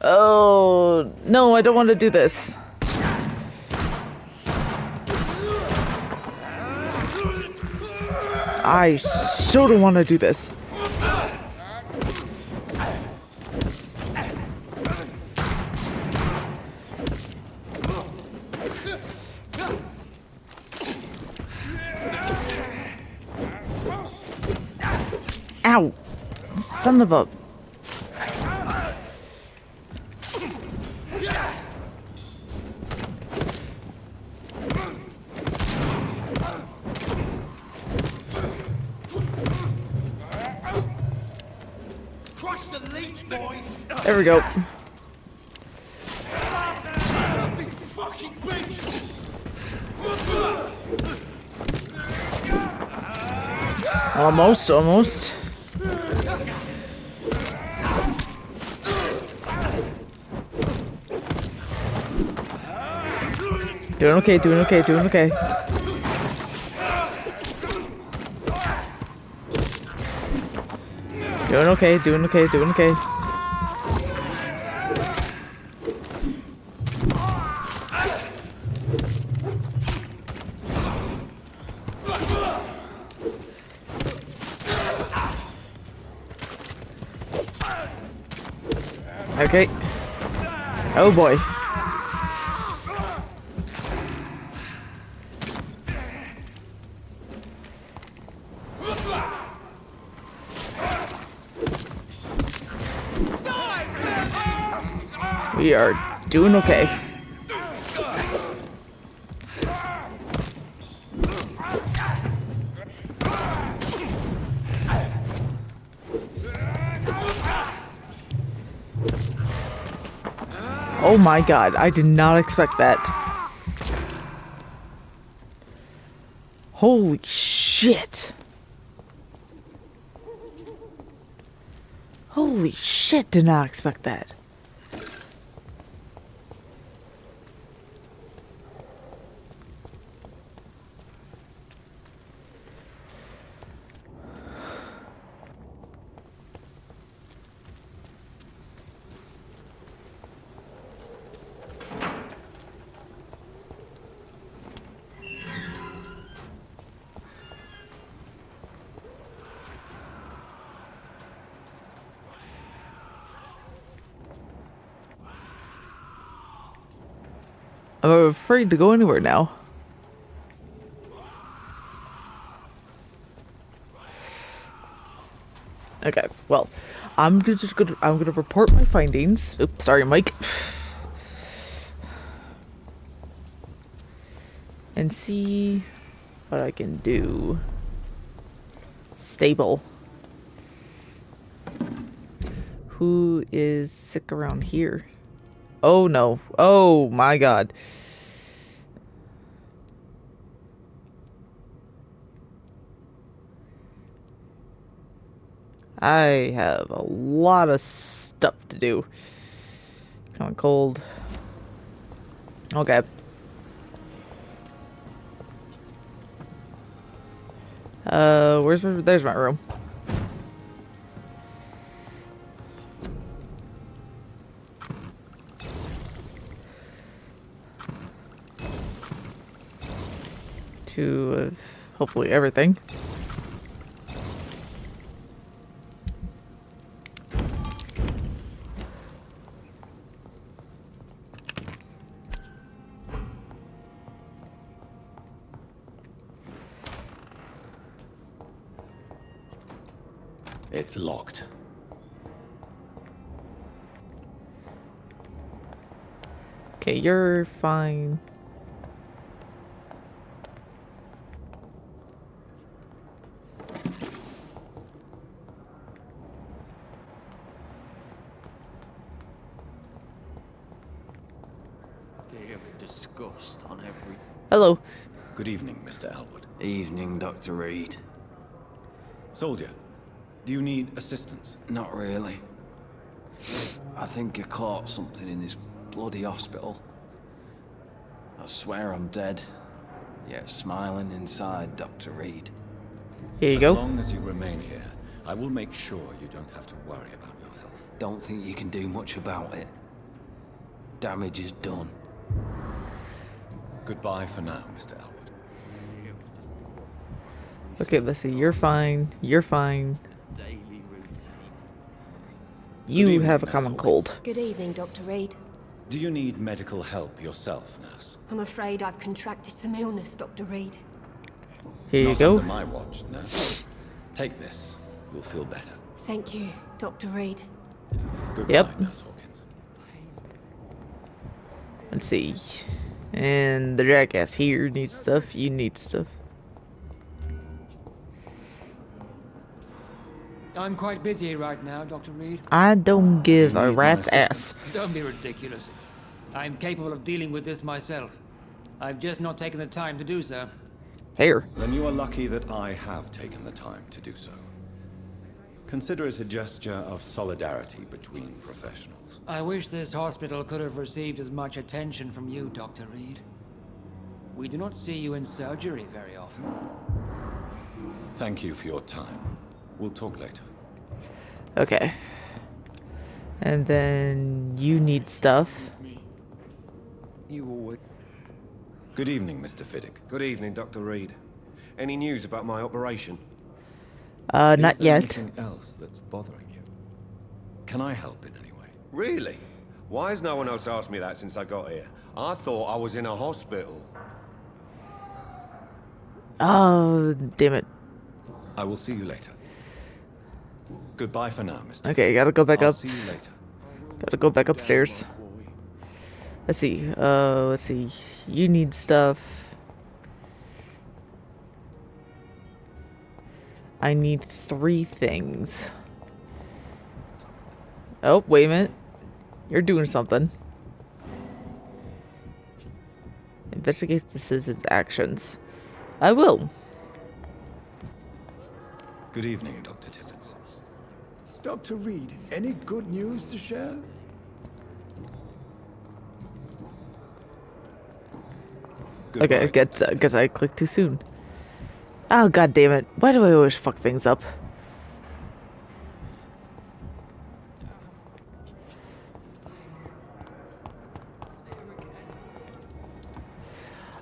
Oh, no, I don't want to do this. I so don't want to do this. Ow! Son of a... Crush the leech, boys! There we go. Filthy fucking bitch! Almost. Doing okay. Doing okay. Okay. Oh boy. We are doing okay. Oh my god, I did not expect that. Holy shit. Holy shit, did not expect that. I'm afraid to go anywhere now. Okay, well, I'm gonna report my findings. Oops, sorry, Mike. And see what I can do. Stable. Who is sick around here? Oh no. Oh my god. I have a lot of stuff to do. Kind of cold. Okay. There's my room. To hopefully everything. It's locked. Okay, you're fine. Disgust on every... Hello. Good evening, Mr. Elwood. Evening, Dr. Reed. Soldier, do you need assistance? Not really. I think I caught something in this bloody hospital. I swear I'm dead, yet smiling inside, Dr. Reed. Here you go. As long as you remain here, I will make sure you don't have to worry about your health. Don't think you can do much about it. Damage is done. Goodbye for now, Mr. Elwood. Okay, let's see. You're fine. You're fine. You evening, have a Nurse common Hawkins. cold. Good evening, Dr. Reed. Do you need medical help yourself, nurse? I'm afraid I've contracted some illness, Dr. Reed. Here you Not go. under my watch, nurse. Take this. You'll feel better. Thank you, Dr. Reed. Goodbye, Yep. Nurse Hawkins. Let's see. And the jackass here needs stuff. You need stuff. I'm quite busy right now, Dr. Reed. I don't give a need my rat's ass. assistance? Don't be ridiculous. I'm capable of dealing with this myself. I've just not taken the time to do so. Here. Then you are lucky that I have taken the time to do so. Consider it a gesture of solidarity between professionals. I wish this hospital could have received as much attention from you, Dr. Reed. We do not see you in surgery very often. Thank you for your time. We'll talk later. Okay. And then you need stuff. You always... Good evening, Mr. Fiddick. Good evening, Dr. Reed. Any news about my operation? Not Is there yet. anything else that's bothering you? Can I help in any way? Really? Why has no one else asked me that since I got here? I thought I was in a hospital. Oh, damn it. I will see you later. Goodbye for now, Mr. Okay, gotta go back I'll up. see you later. Gotta go back upstairs. Let's see. Let's see. You need stuff. I need 3 things. Oh, wait a minute. You're doing something. Investigate the citizen's actions. I will. Good evening, Dr. Tippett. Dr. Reed, any good news to share? Okay, I guess I clicked too soon. Oh, god damn it. Why do I always fuck things up?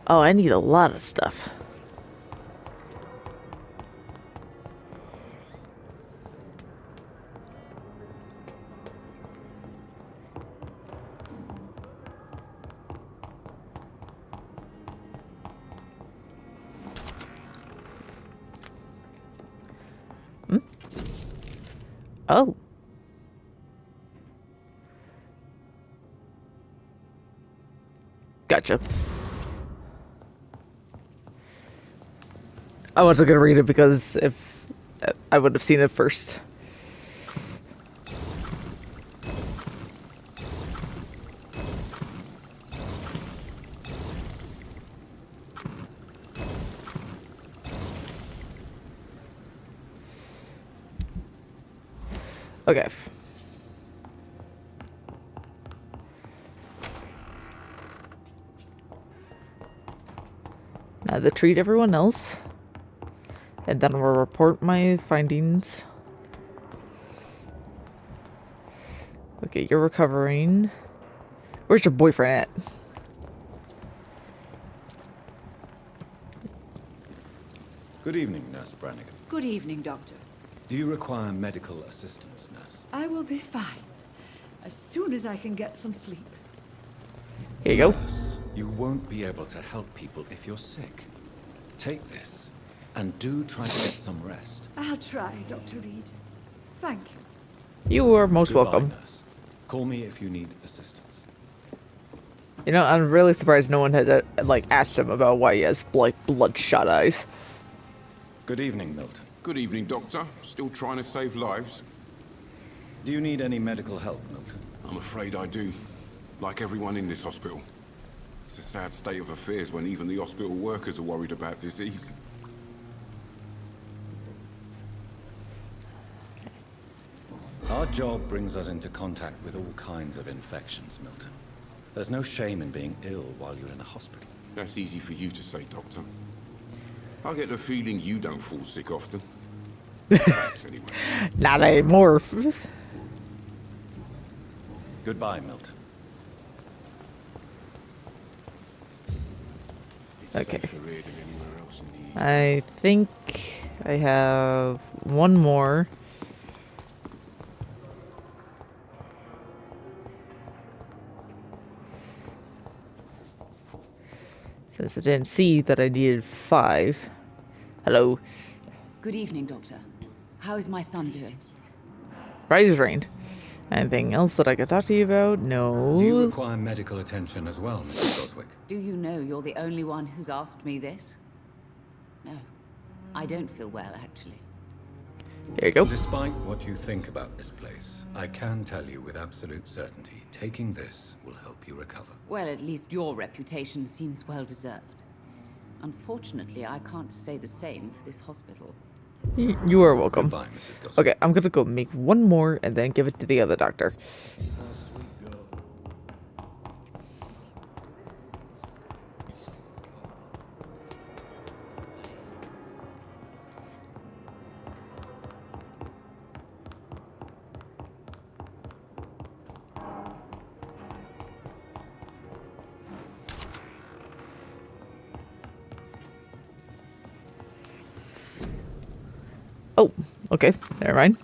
Oh, I need a lot of stuff. Oh. Gotcha. I wasn't gonna read it because if I would have seen it first. Okay. Now to treat everyone else. And then I'll report my findings. Okay, you're recovering. Where's your boyfriend at? Good evening, Nurse Brannigan. Good evening, Doctor. Do you require medical assistance, Nurse? I will be fine. As soon as I can get some sleep. Here you go. Nurse, you won't be able to help people if you're sick. Take this, and do try to get some rest. I'll try, Dr. Reed. Thank you. You are most Goodbye, welcome. Nurse. Call me if you need assistance. You know, I'm really surprised no one has like asked him about why he has like bloodshot eyes. Good evening, Milton. Good evening, Doctor. Still trying to save lives? Do you need any medical help, Milton? I'm afraid I do. Like everyone in this hospital. It's a sad state of affairs when even the hospital workers are worried about disease. Our job brings us into contact with all kinds of infections, Milton. There's no shame in being ill while you're in a hospital. That's easy for you to say, Doctor. I get the feeling you don't fall sick often. Thanks, anyway. Not anymore. Goodbye, Milton. Okay. I think I have one more. Since I didn't see that I needed 5. Hello. Good evening, Doctor. How is my son doing? Rise rained. Anything else that I could talk to you about? No. Do you require medical attention as well, Mrs. Goswick? Do you know you're the only one who's asked me this? No. I don't feel well, actually. Here you go. Despite what you think about this place, I can tell you with absolute certainty, taking this will help you recover. Well, at least your reputation seems well deserved. Unfortunately, I can't say the same for this hospital. You are welcome. Goodbye, Mrs. Goswick. Okay, I'm gonna go make one more and then give it to the other doctor. Oh, okay, never mind.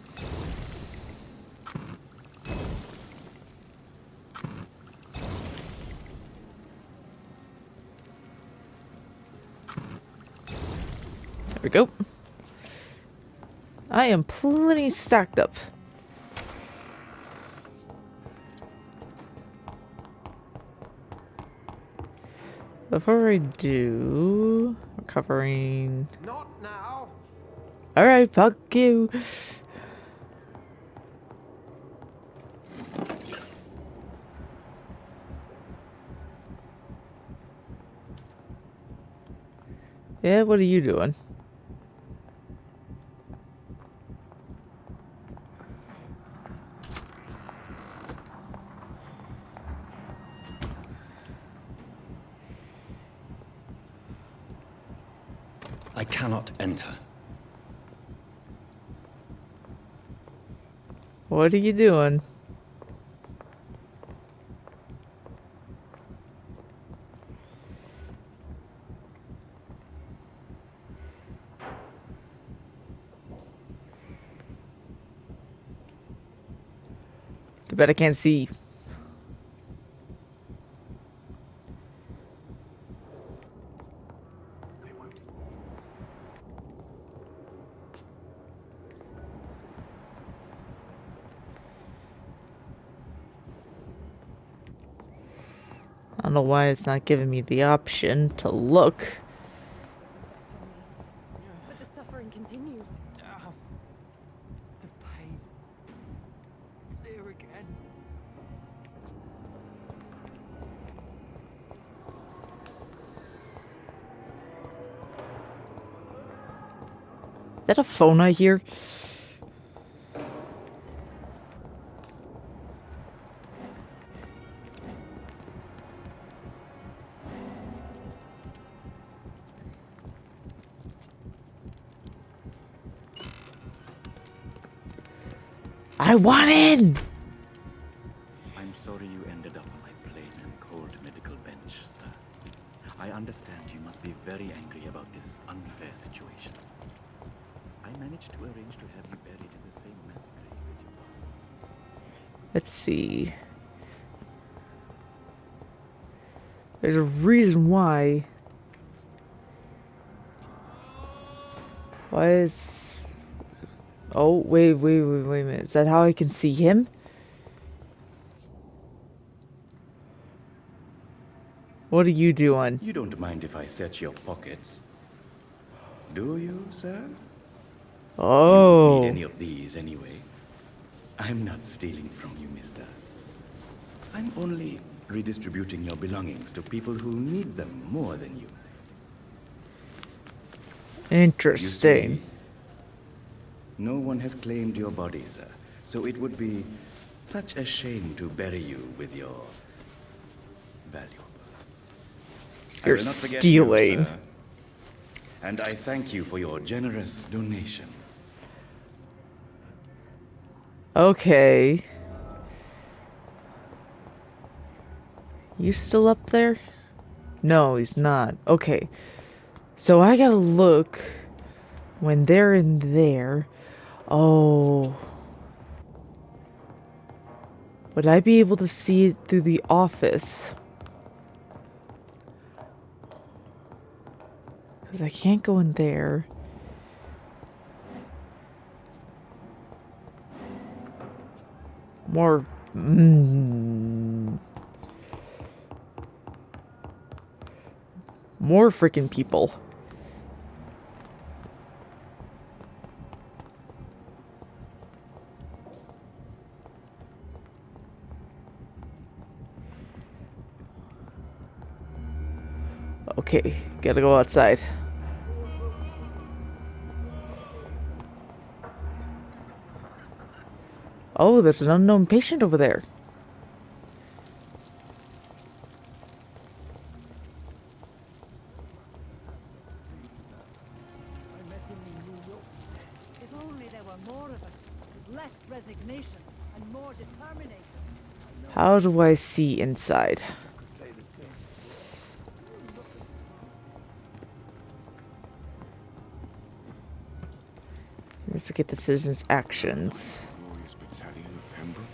There we go. I am plenty stacked up. Before I do, recovering. Not now. Alright, fuck you. Yeah, what are you doing? I cannot enter. What are you doing? Too bad I can't see. I don't know why it's not giving me the option to look. But the suffering continues. The pain. It's there again. Is that a phone I hear? I want in! I'm sorry you ended up on my plain and cold medical bench, sir. I understand you must be very angry about this unfair situation. I managed to arrange to have you buried in the same mass grave as your father. Let's see. There's a reason why. Why is... Oh, wait a minute. Is that how I can see him? What are you doing? You don't mind if I search your pockets, do you, sir? Oh. You won't need any of these anyway. I'm not stealing from you, mister. I'm only redistributing your belongings to people who need them more than you. Interesting. You see, no one has claimed your body, sir. So it would be such a shame to bury you with your valuables. You're I will not forget stealing. you, sir. And I thank you for your generous donation. Okay. You still up there? No, he's not. Okay. So I gotta look when they're in there. Oh. Would I be able to see it through the office? Because I can't go in there. More... More freaking people. Okay, gotta go outside. Oh, there's an unknown patient over there. If only there were more of us, with less resignation and more determination. How do I see inside? Let's look at the citizens' actions. Glorious battalion of Pembroke.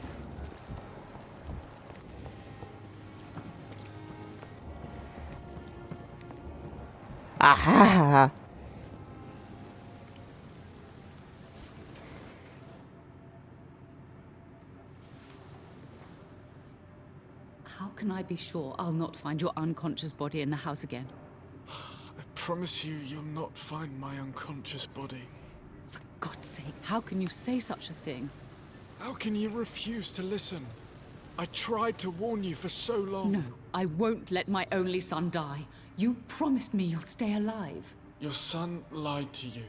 Aha! How can I be sure I'll not find your unconscious body in the house again? I promise you, you'll not find my unconscious body. For God's sake, how can you say such a thing? How can you refuse to listen? I tried to warn you for so long. No, I won't let my only son die. You promised me you'll stay alive. Your son lied to you,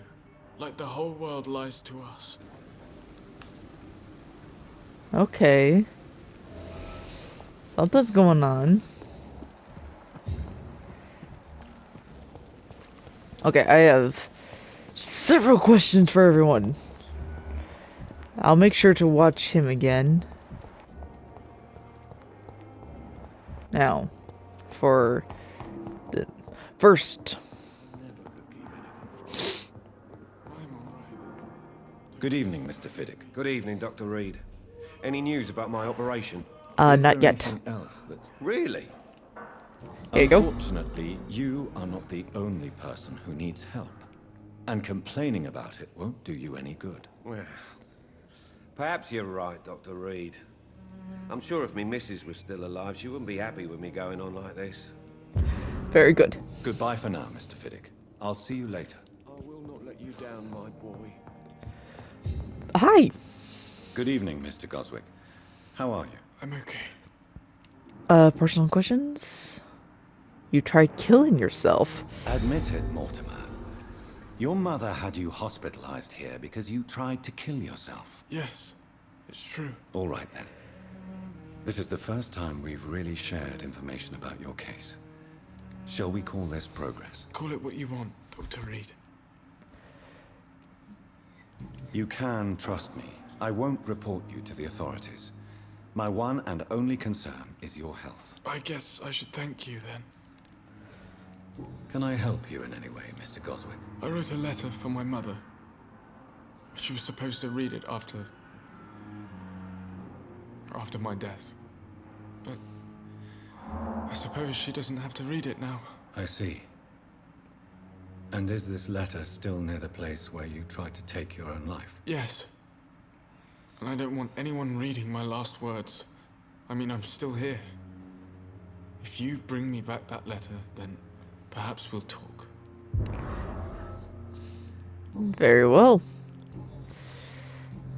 like the whole world lies to us. Okay. Something's going on. Okay, I have several questions for everyone. I'll make sure to watch him again. Now, for the first. Good evening, Mr. Fiddick. Good evening, Dr. Reed. Any news about my operation? Not yet. Anything else that's... Really? Here you go. Unfortunately, you are not the only person who needs help. And complaining about it won't do you any good. Well, perhaps you're right, Dr. Reed. I'm sure if me missus was still alive, she wouldn't be happy with me going on like this. Very good. Goodbye for now, Mr. Fiddick. I'll see you later. I will not let you down, my boy. Hi. Good evening, Mr. Goswick. How are you? I'm okay. Personal questions? You tried killing yourself. Admit it, Mortimer. Your mother had you hospitalized here because you tried to kill yourself. Yes, it's true. All right, then. This is the first time we've really shared information about your case. Shall we call this progress? Call it what you want, Dr. Reed. You can trust me. I won't report you to the authorities. My one and only concern is your health. I guess I should thank you then. Can I help you in any way, Mr. Goswick? I wrote a letter for my mother. She was supposed to read it after my death. But I suppose she doesn't have to read it now. I see. And is this letter still near the place where you tried to take your own life? Yes. And I don't want anyone reading my last words. I mean, I'm still here. If you bring me back that letter, then perhaps we'll talk. Very well.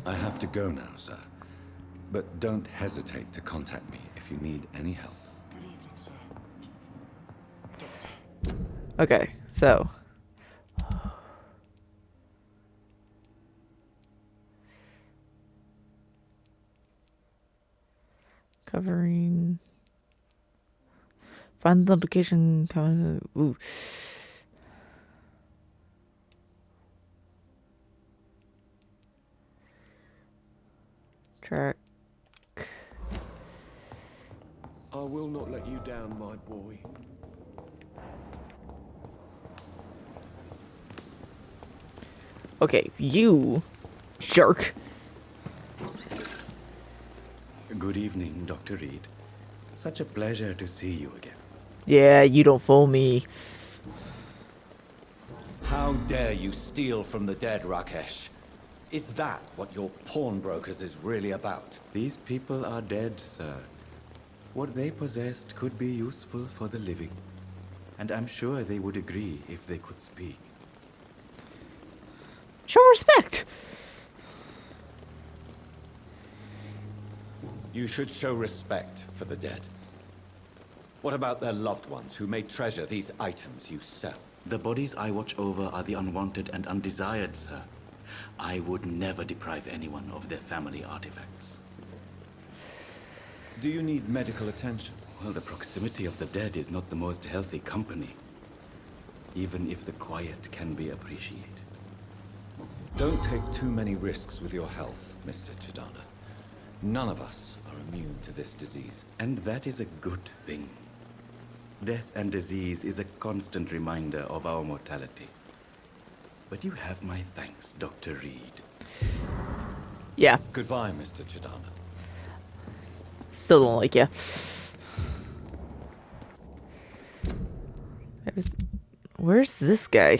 I have to go now, sir. But don't hesitate to contact me if you need any help. Good evening, sir. Okay, so. Covering. Find the location. Ooh. Track. I will not let you down, my boy. Okay, you jerk. Good evening, Dr. Reed. Such a pleasure to see you again. Yeah, you don't fool me. How dare you steal from the dead, Rakesh? Is that what your pawnbrokers is really about? These people are dead, sir. What they possessed could be useful for the living. And I'm sure they would agree if they could speak. Show respect. You should show respect for the dead. What about their loved ones who may treasure these items you sell? The bodies I watch over are the unwanted and undesired, sir. I would never deprive anyone of their family artifacts. Do you need medical attention? Well, the proximity of the dead is not the most healthy company. Even if the quiet can be appreciated. Don't take too many risks with your health, Mr. Chidana. None of us are immune to this disease. And that is a good thing. Death and disease is a constant reminder of our mortality. But you have my thanks, Dr. Reed. Yeah. Goodbye, Mr. Chidana. Still don't like you. Where's this guy?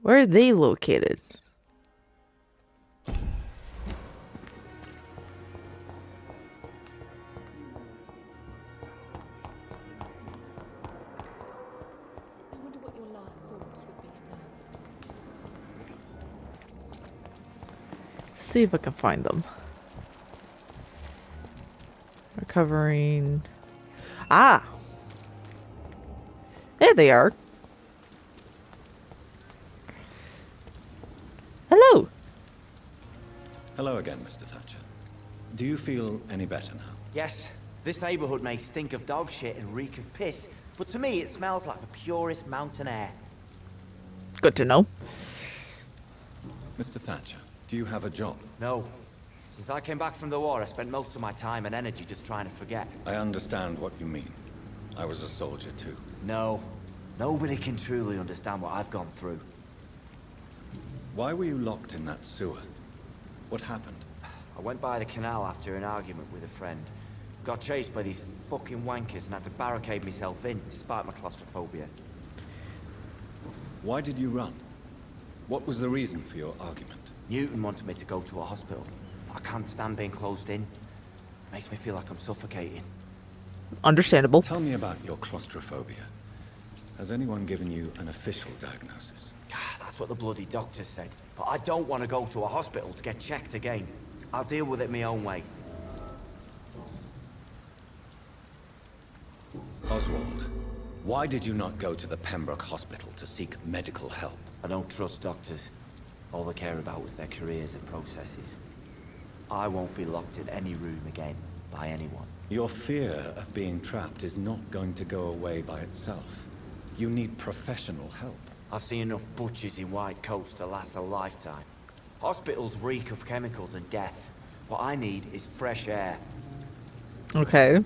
Where are they located? see if I can find them. Recovering. Ah! There they are. Hello! Hello again, Mr. Thatcher. Do you feel any better now? Yes, this neighborhood may stink of dog shit and reek of piss, but to me it smells like the purest mountain air. Good to know. Mr. Thatcher, do you have a job? No. Since I came back from the war, I spent most of my time and energy just trying to forget. I understand what you mean. I was a soldier too. No. Nobody can truly understand what I've gone through. Why were you locked in that sewer? What happened? I went by the canal after an argument with a friend. Got chased by these fucking wankers and had to barricade myself in, despite my claustrophobia. Why did you run? What was the reason for your argument? Newton wanted me to go to a hospital. I can't stand being closed in. Makes me feel like I'm suffocating. Understandable. Tell me about your claustrophobia. Has anyone given you an official diagnosis? That's what the bloody doctor said. But I don't want to go to a hospital to get checked again. I'll deal with it my own way. Oswald, why did you not go to the Pembroke Hospital to seek medical help? I don't trust doctors. All they care about was their careers and processes. I won't be locked in any room again by anyone. Your fear of being trapped is not going to go away by itself. You need professional help. I've seen enough butchers in white coats to last a lifetime. Hospitals reek of chemicals and death. What I need is fresh air. Okay.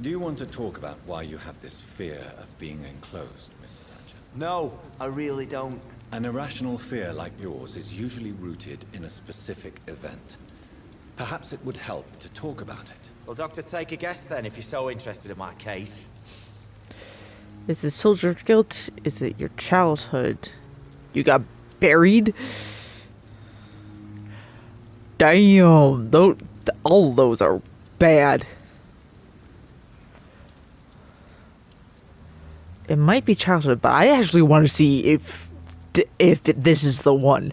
Do you want to talk about why you have this fear of being enclosed, Mr. Thatcher? No, I really don't. An irrational fear like yours is usually rooted in a specific event. Perhaps it would help to talk about it. Well, Doctor, take a guess then, if you're so interested in my case. Is it soldier guilt? Is it your childhood? You got buried? Damn, all those are bad. It might be childhood, but I actually want to see if this is the one.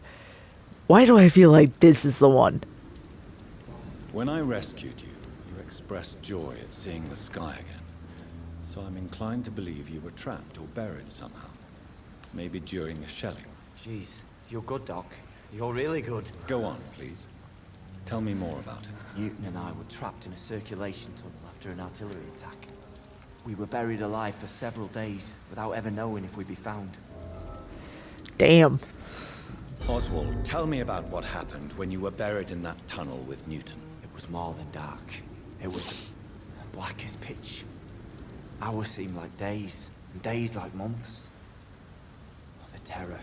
Why do I feel like this is the one? When I rescued you, you expressed joy at seeing the sky again. So I'm inclined to believe you were trapped or buried somehow. Maybe during a shelling. Jeez, you're good, Doc. You're really good. Go on, please. Tell me more about it. Newton and I were trapped in a circulation tunnel after an artillery attack. We were buried alive for several days without ever knowing if we'd be found. Damn. Oswald, tell me about what happened when you were buried in that tunnel with Newton. It was more than dark. It was black as pitch. Hours seemed like days, and days like months. Oh, the terror,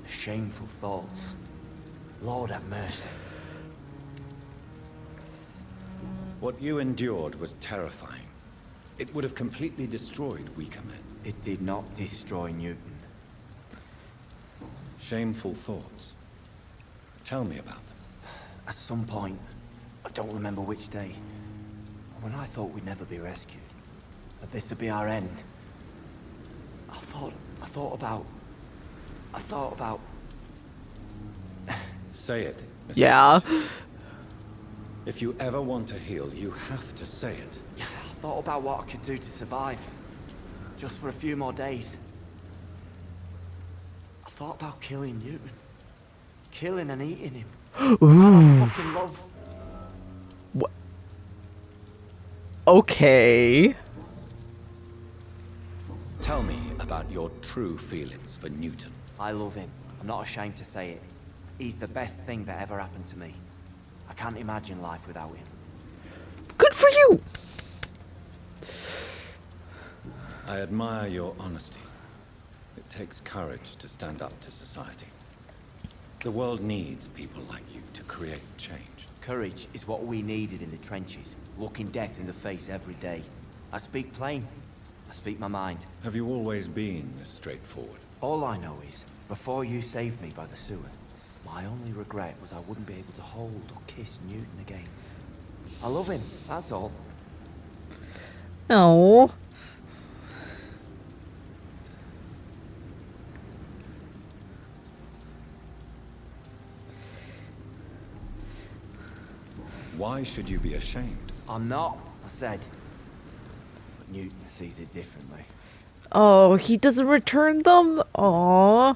the shameful thoughts. Lord have mercy. What you endured was terrifying. It would have completely destroyed weaker men. It did not destroy Newton. Shameful thoughts. Tell me about them. At some point, I don't remember which day, but when I thought we'd never be rescued, that this would be our end, I thought about... Say it, Mr. Yeah. Thatcher. If you ever want to heal, you have to say it. I thought about what I could do to survive. Just for a few more days. I thought about killing Newton. Killing and eating him. I fucking love... What? Okay. Tell me about your true feelings for Newton. I love him. I'm not ashamed to say it. He's the best thing that ever happened to me. I can't imagine life without him. Good for you! I admire your honesty. It takes courage to stand up to society. The world needs people like you to create change. Courage is what we needed in the trenches, looking death in the face every day. I speak plain. I speak my mind. Have you always been this straightforward? All I know is, before you saved me by the sewer, my only regret was I wouldn't be able to hold or kiss Newton again. I love him, that's all. Oh. Why should you be ashamed? I'm not, I said. But Newton sees it differently. Oh, he doesn't return them? Aww.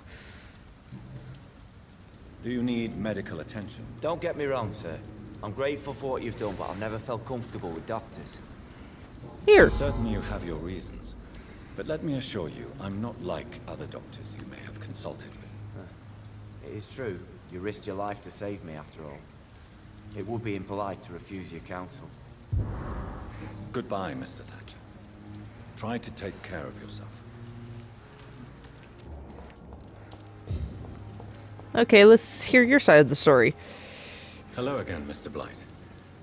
Do you need medical attention? Don't get me wrong, sir. I'm grateful for what you've done, but I've never felt comfortable with doctors. Here. Certainly you have your reasons. But let me assure you, I'm not like other doctors you may have consulted with. It is true. You risked your life to save me, after all. It would be impolite to refuse your counsel. Goodbye, Mr. Thatcher. Try to take care of yourself. Okay, let's hear your side of the story. Hello again, Mr. Blight.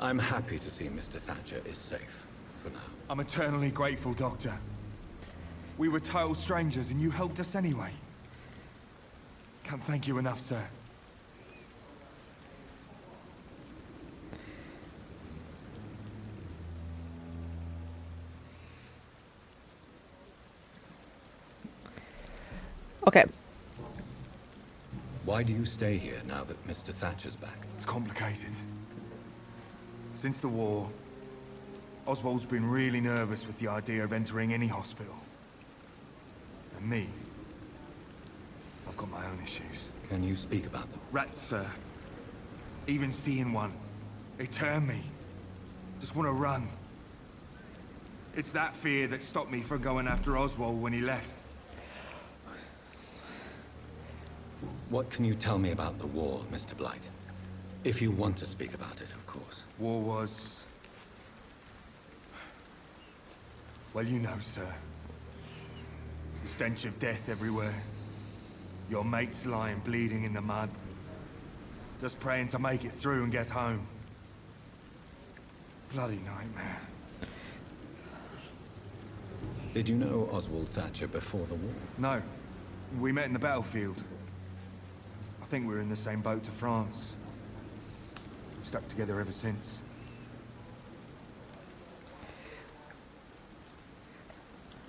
I'm happy to see Mr. Thatcher is safe, for now. I'm eternally grateful, Doctor. We were total strangers and you helped us anyway. Can't thank you enough, sir. Okay. Why do you stay here now that Mr. Thatcher's back? It's complicated. Since the war, Oswald's been really nervous with the idea of entering any hospital. And me, I've got my own issues. Can you speak about them? Rats, sir. Even seeing one, they turn me. Just want to run. It's that fear that stopped me from going after Oswald when he left. What can you tell me about the war, Mr. Blight? If you want to speak about it, of course. War was... well, you know, sir. The stench of death everywhere. Your mates lying bleeding in the mud. Just praying to make it through and get home. Bloody nightmare. Did you know Oswald Thatcher before the war? No. We met in the battlefield. I think we were in the same boat to France. We've stuck together ever since.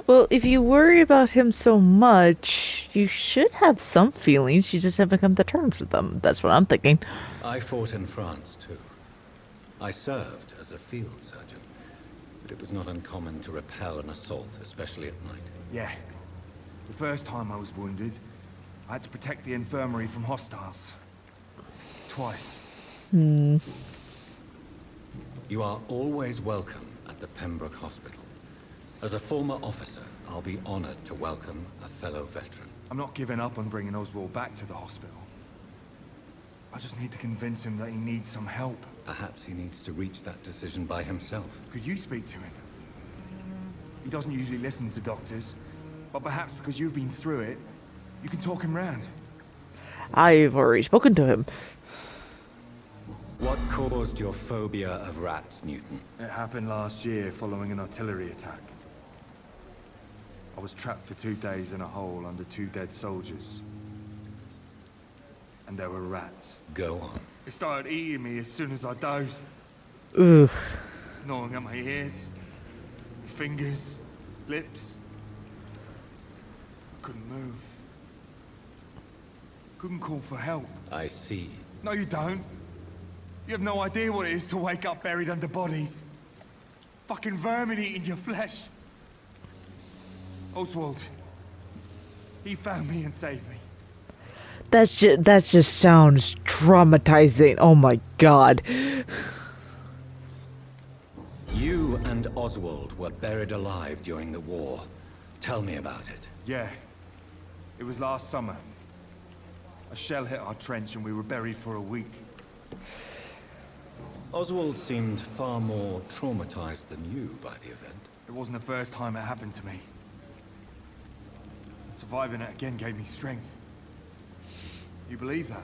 Well, if you worry about him so much, you should have some feelings. You just haven't come to terms with them. That's what I'm thinking. I fought in France, too. I served as a field surgeon, but it was not uncommon to repel an assault, especially at night. Yeah. The first time I was wounded, I had to protect the infirmary from hostiles. Twice. Hmm. You are always welcome at the Pembroke Hospital. As a former officer, I'll be honored to welcome a fellow veteran. I'm not giving up on bringing Oswald back to the hospital. I just need to convince him that he needs some help. Perhaps he needs to reach that decision by himself. Could you speak to him? He doesn't usually listen to doctors, but perhaps because you've been through it, you can talk him round. I've already spoken to him. What caused your phobia of rats, Newton? It happened last year following an artillery attack. I was trapped for 2 days in a hole under 2 dead soldiers. And there were rats. Go on. They started eating me as soon as I dozed. Ugh. Gnawing at my ears, fingers, lips. I couldn't move. Couldn't call for help. I see. No, you don't. You have no idea what it is to wake up buried under bodies. Fucking vermin eating your flesh. Oswald. He found me and saved me. That just sounds traumatizing. Oh my god. You and Oswald were buried alive during the war. Tell me about it. Yeah. It was last summer. A shell hit our trench and we were buried for a week. Oswald seemed far more traumatized than you by the event. It wasn't the first time it happened to me. Surviving it again gave me strength. You believe that?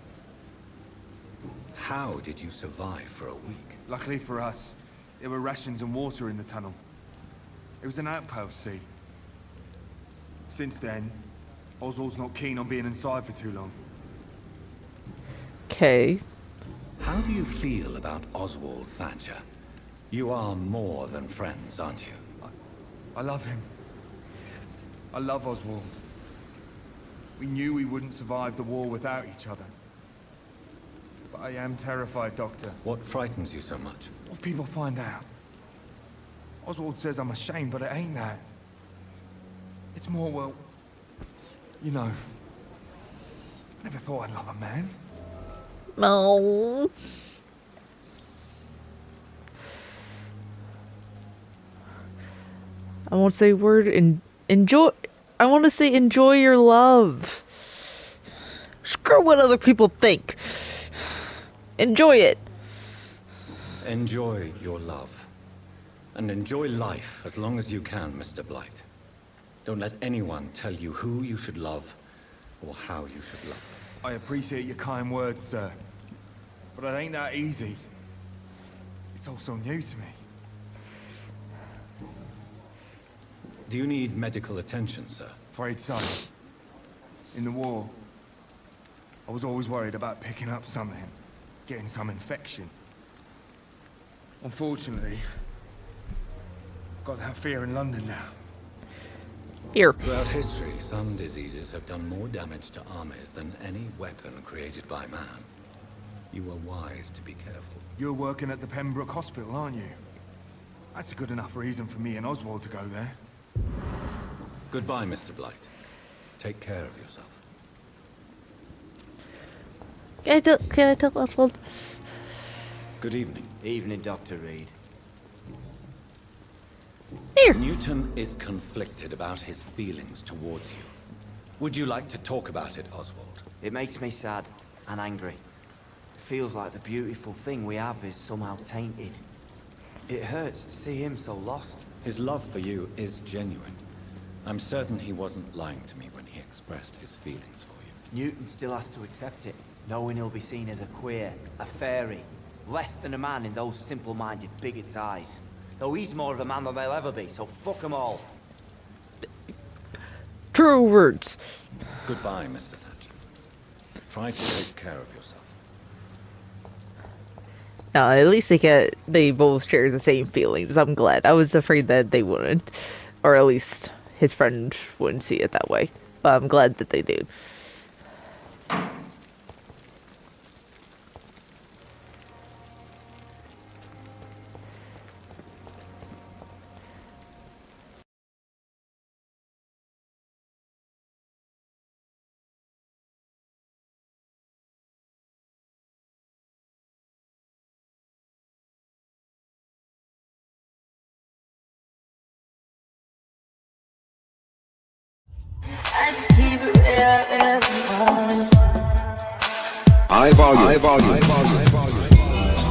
How did you survive for a week? Luckily for us, there were rations and water in the tunnel. It was an outpost, see. Since then, Oswald's not keen on being inside for too long. Okay. How do you feel about Oswald Thatcher? You are more than friends, aren't you? I love him. I love Oswald. We knew we wouldn't survive the war without each other. But I am terrified, Doctor. What frightens you so much? What if people find out? Oswald says I'm ashamed, but it ain't that. It's more, well, you know, I never thought I'd love a man. No. I won't say word enjoy. I want to say enjoy your love. Screw what other people think. Enjoy it. Enjoy your love. And enjoy life as long as you can, Mr. Blight. Don't let anyone tell you who you should love or how you should love them. I appreciate your kind words, sir. But it ain't that easy. It's all so new to me. Do you need medical attention, sir? Afraid so. In the war, I was always worried about picking up something, getting some infection. Unfortunately, I've got that fear in London now. Here. Throughout history, some diseases have done more damage to armies than any weapon created by man. You are wise to be careful. You're working at the Pembroke Hospital, aren't you? That's a good enough reason for me and Oswald to go there. Goodbye, Mr. Blight. Take care of yourself. Can I tell Oswald? Good evening. Evening, Dr. Reed. Here. Newton is conflicted about his feelings towards you. Would you like to talk about it, Oswald? It makes me sad and angry. It feels like the beautiful thing we have is somehow tainted. It hurts to see him so lost. His love for you is genuine. I'm certain he wasn't lying to me when he expressed his feelings for you. Newton still has to accept it, knowing he'll be seen as a queer, a fairy, less than a man in those simple-minded bigots' eyes. Though he's more of a man than they'll ever be, so fuck them all. True words. Goodbye, Mr. Thatcher. Try to take care of yourself. No, at least they both share the same feelings. I'm glad. I was afraid that they wouldn't. Or at least his friend wouldn't see it that way. But I'm glad that they do. High volume.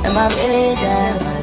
Am I really that much?